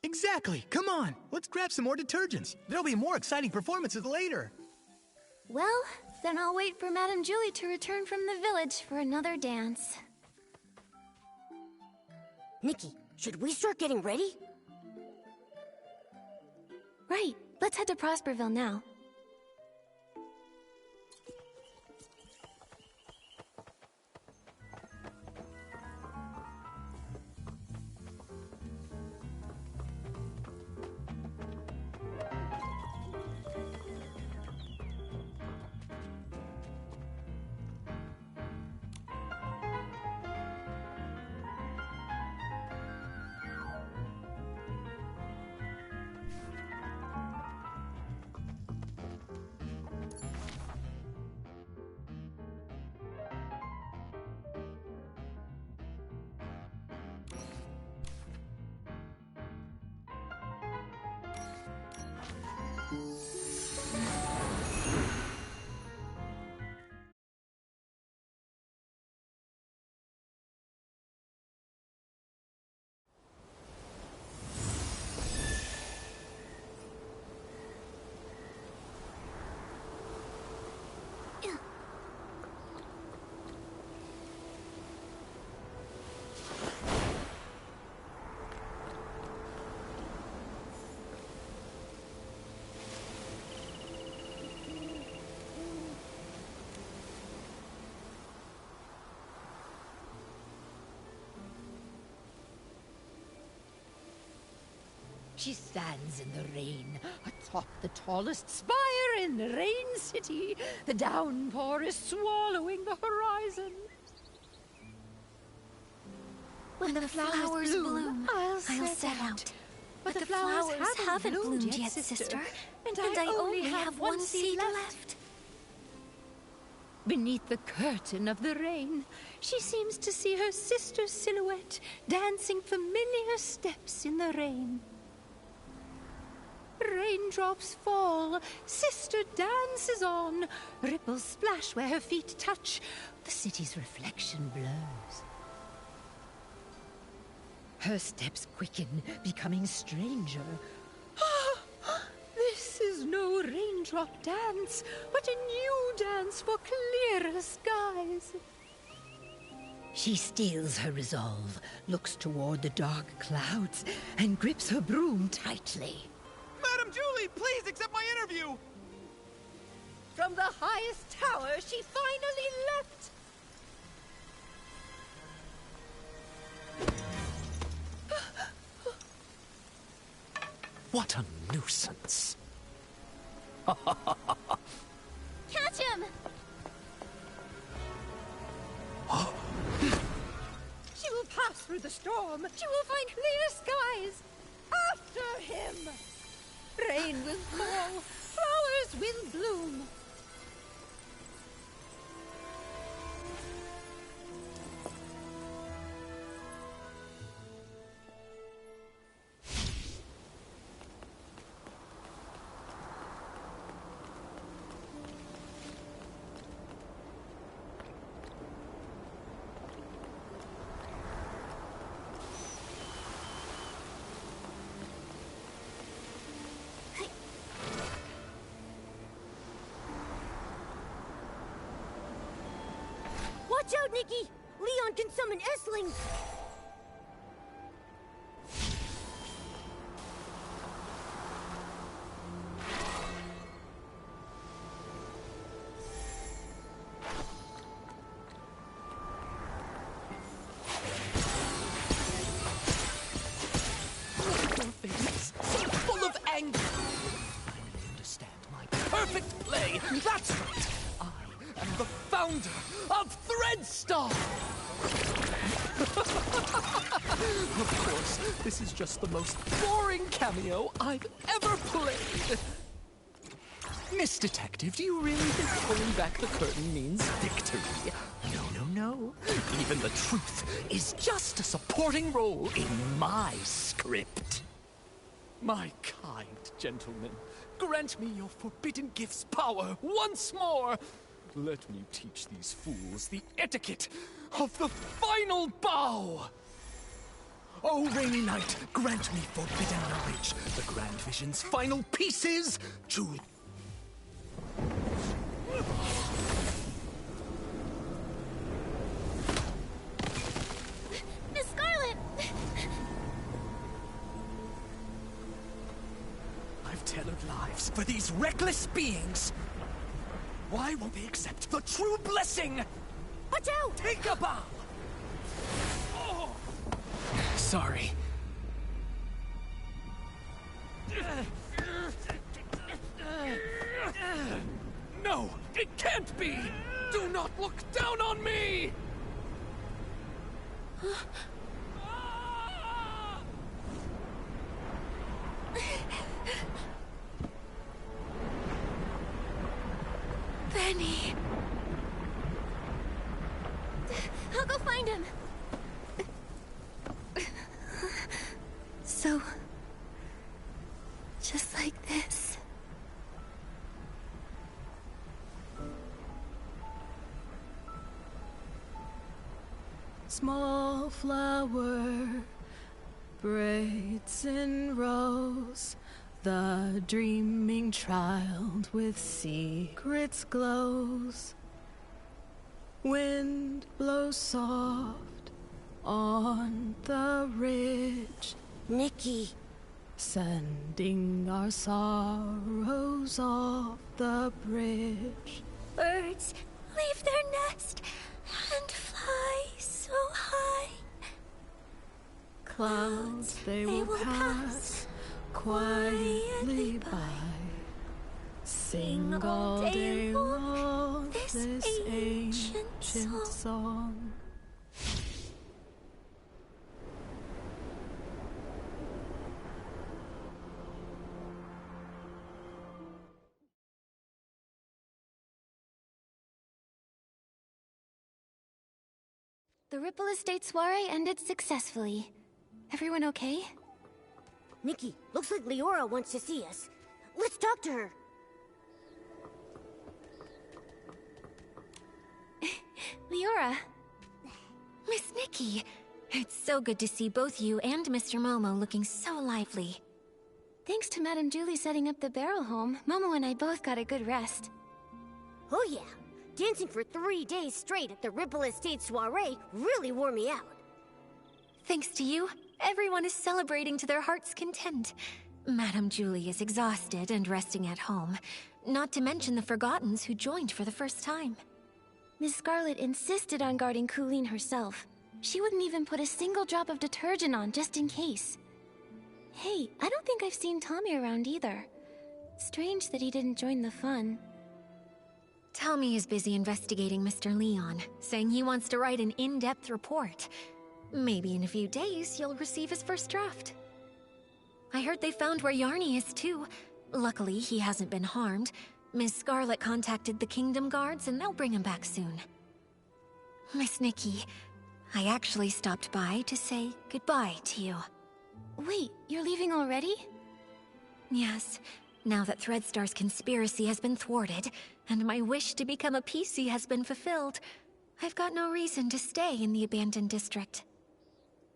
Exactly. Come on, let's grab some more detergents. There'll be more exciting performances later. Well, then I'll wait for Madame Julie to return from the village for another dance. Nikki, should we start getting ready? Right, let's head to Prosperville now. She stands in the rain, atop the tallest spire in Rain City. The downpour is swallowing the horizon. When the flowers bloom, I'll set out. But the flowers haven't bloomed yet, sister. And I only have one seed left. Beneath the curtain of the rain, she seems to see her sister's silhouette dancing familiar steps in the rain. Raindrops fall, sister dances on. Ripples splash where her feet touch. The city's reflection blows. Her steps quicken, becoming stranger. This is no raindrop dance, but a new dance for clearer skies. She steels her resolve, looks toward the dark clouds, and grips her broom tightly. Madam Julie, please accept my interview! From the highest tower, she finally leapt. What a nuisance. Catch him! She will pass through the storm. She will find clear skies. After him! Rain will fall. Flowers will bloom. Watch out, Nikki! Leon can summon S-lings! Of course, this is just the most boring cameo I've ever played. Miss Detective, do you really think pulling back the curtain means victory? No. Even the truth is just a supporting role in my script. My kind gentlemen, grant me your forbidden gift's power once more. Let me teach these fools the etiquette of the final bow. Oh, rainy night, grant me forbidden knowledge. The Grand Vision's final pieces to... Miss Scarlet! I've tethered lives for these reckless beings. Why won't they accept the true blessing? Watch out! Take a bow! Sorry. No, it can't be! Do not look down on me! Benny. I'll go find him. So, just like this. Small flower braids in rows, the dreaming child with secrets glows. Wind blows soft on the ridge, Nikki. sending our sorrows off the bridge. Birds leave their nest and fly so high. Clouds they will pass quietly by. Sing all day long this ancient song. The Ripple Estate soiree ended successfully. Everyone okay? Nikki, looks like Leora wants to see us. Let's talk to her. Leora. Miss Nikki. It's so good to see both you and Mr. Momo looking so lively. Thanks to Madame Julie setting up the barrel home, Momo and I both got a good rest. Oh yeah, dancing for 3 days straight at the Ripple Estate soiree really wore me out. Thanks to you, everyone is celebrating to their heart's content. Madame Julie is exhausted and resting at home, not to mention the Forgottens who joined for the first time. Miss Scarlet insisted on guarding Colleen herself. She wouldn't even put a single drop of detergent on just in case. Hey, I don't think I've seen Tommy around either. Strange that he didn't join the fun. Tommy is busy investigating Mr. Leon, saying he wants to write an in-depth report. Maybe in a few days, you'll receive his first draft. I heard they found where Yarny is, too. Luckily, he hasn't been harmed. Miss Scarlet contacted the Kingdom Guards, and they'll bring him back soon. Miss Nikki, I actually stopped by to say goodbye to you. Wait, you're leaving already? Yes, now that Threadstar's conspiracy has been thwarted, and my wish to become a PC has been fulfilled, I've got no reason to stay in the abandoned district.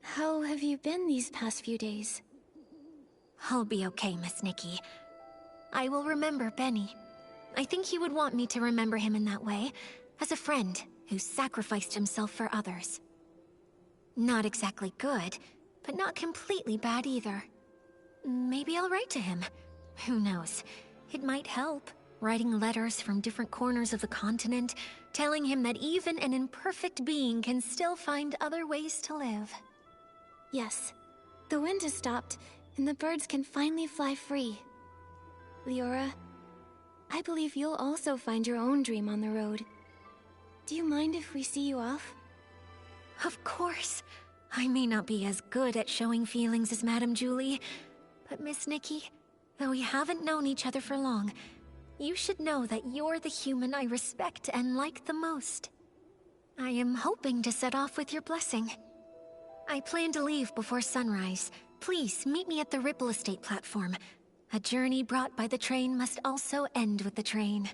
How have you been these past few days? I'll be okay, Miss Nikki. I will remember Benny. I think he would want me to remember him in that way, as a friend who sacrificed himself for others. Not exactly good, but not completely bad either. Maybe I'll write to him. Who knows? It might help, writing letters from different corners of the continent, telling him that even an imperfect being can still find other ways to live. Yes, the wind has stopped, and the birds can finally fly free. Leora, I believe you'll also find your own dream on the road. Do you mind if we see you off? Of course. I may not be as good at showing feelings as Madame Julie, but Miss Nikki, though we haven't known each other for long, you should know that you're the human I respect and like the most. I am hoping to set off with your blessing. I plan to leave before sunrise. Please meet me at the Ripple Estate platform. A journey brought by the train must also end with the train.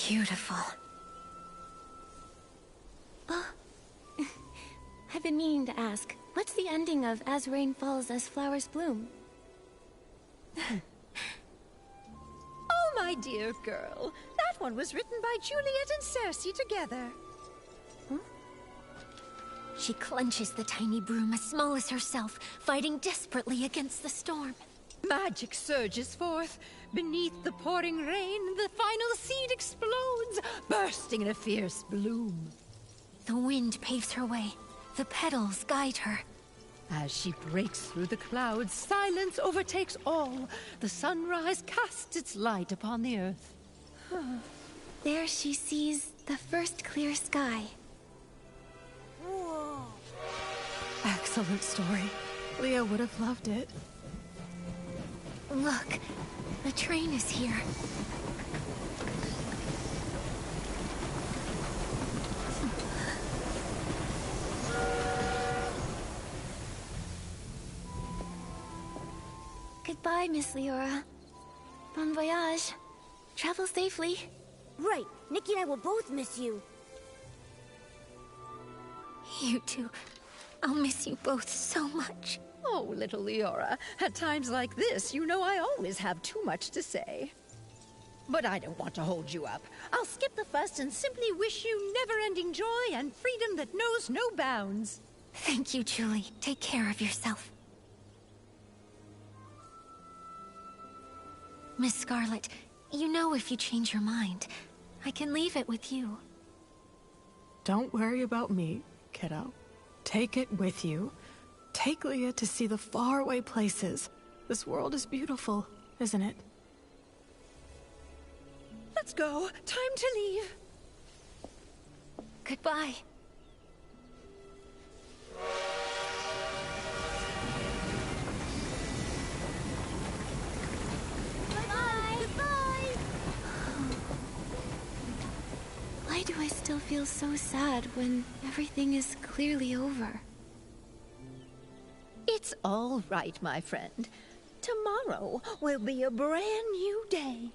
Beautiful. Oh, I've been meaning to ask, what's the ending of As Rain Falls, As Flowers Bloom? Oh, my dear girl. That one was written by Juliet and Cersei together. She clenches the tiny broom as small as herself, fighting desperately against the storm. Magic surges forth. Beneath the pouring rain, the final seed explodes, bursting in a fierce bloom. The wind paves her way. The petals guide her. As she breaks through the clouds, silence overtakes all. The sunrise casts its light upon the earth. There she sees the first clear sky. Whoa. Excellent story. Leah would have loved it. Look, the train is here. Goodbye, Miss Leora. Bon voyage. Travel safely. Right. Nikki and I will both miss you. You two. I'll miss you both so much. Oh, little Leora, at times like this, you know I always have too much to say. But I don't want to hold you up. I'll skip the fuss and simply wish you never-ending joy and freedom that knows no bounds. Thank you, Julie. Take care of yourself. Miss Scarlet, you know if you change your mind, I can leave it with you. Don't worry about me, kiddo. Take it with you. Take Leah to see the faraway places. This world is beautiful, isn't it? Let's go. Time to leave. Goodbye. Bye-bye. Goodbye. Why do I still feel so sad when everything is clearly over? It's all right, my friend. Tomorrow will be a brand new day.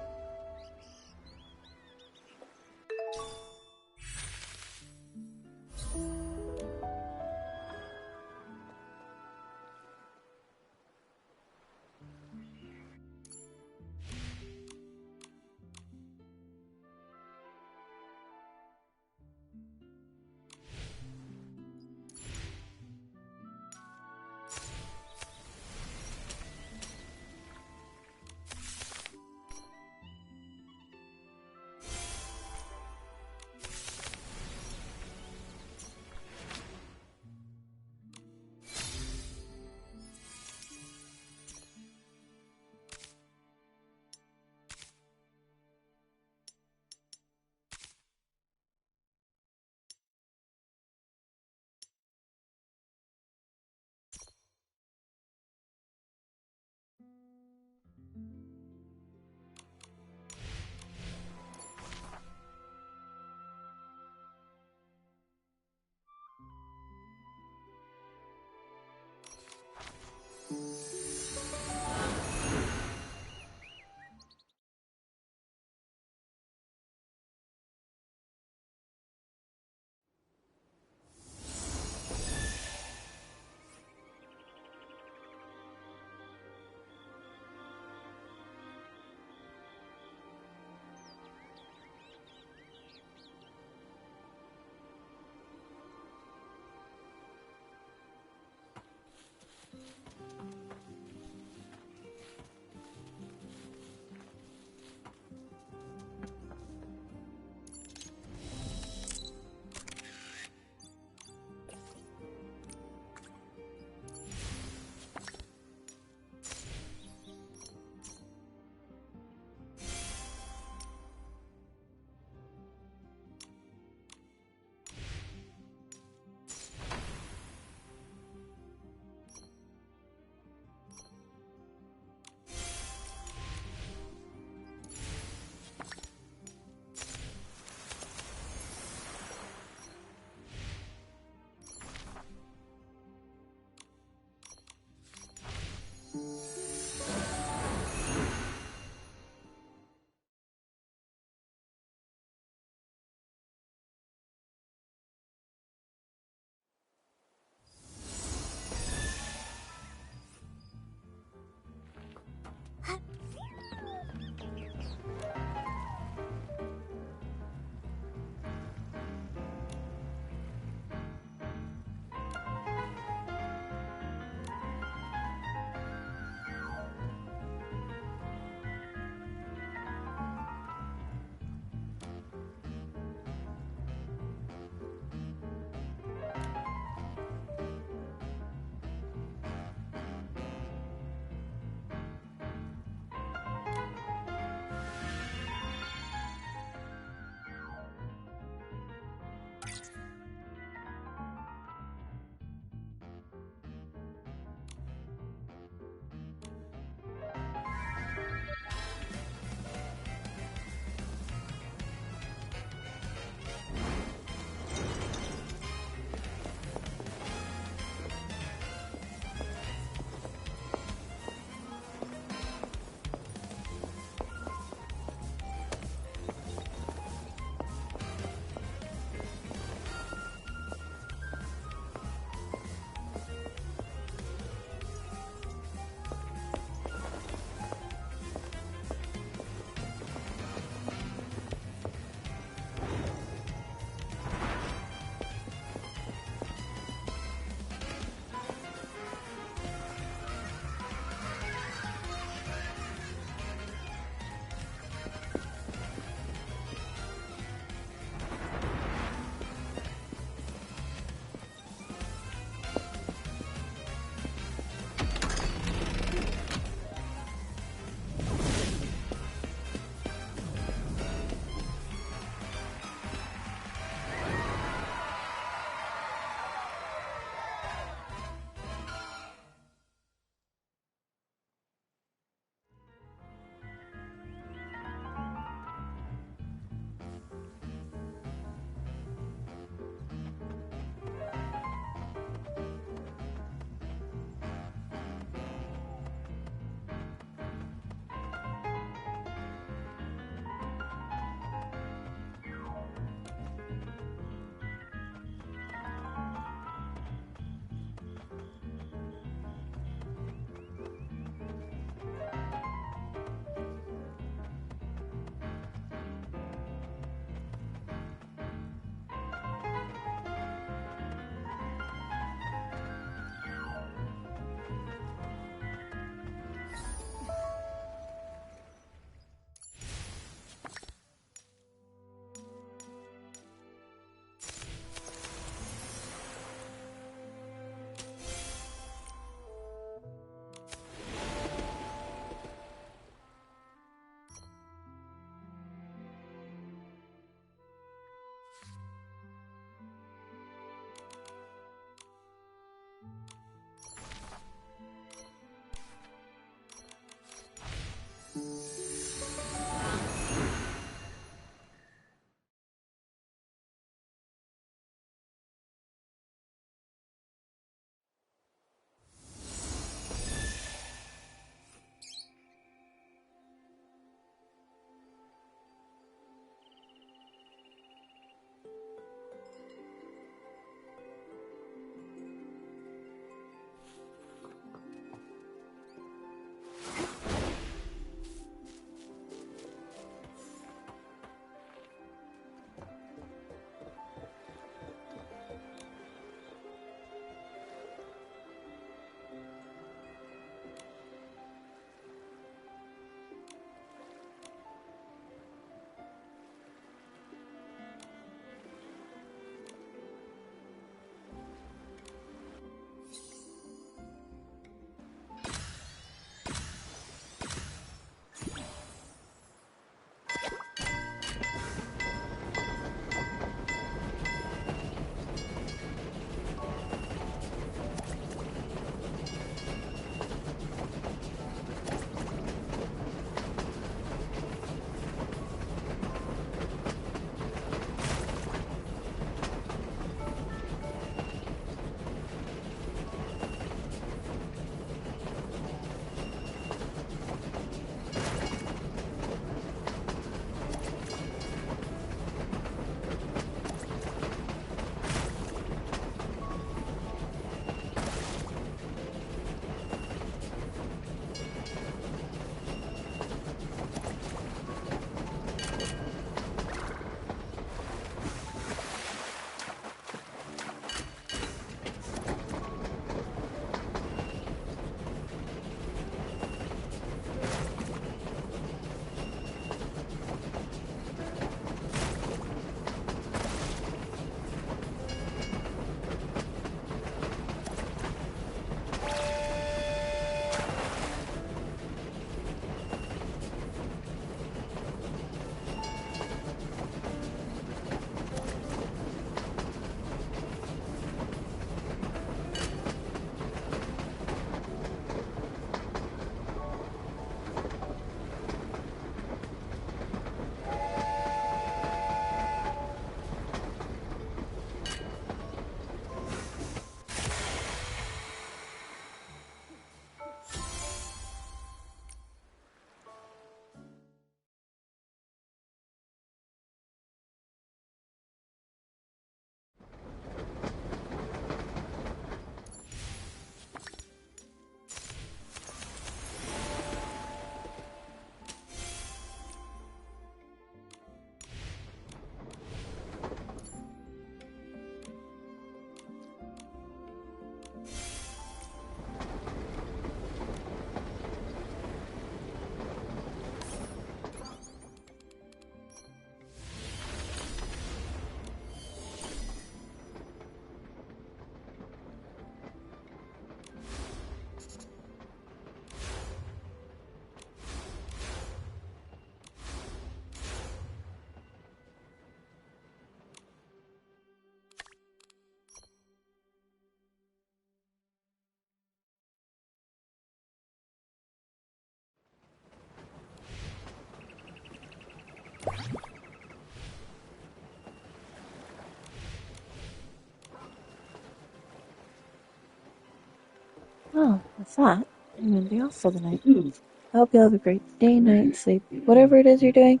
with that, I'm going to be off for the night. I hope you have a great day, night, sleep, whatever it is you're doing.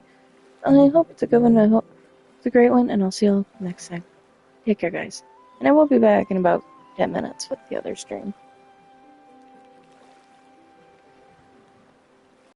And I hope it's a good one. I hope it's a great one, and I'll see you all next time. Take care, guys. And I will be back in about 10 minutes with the other stream.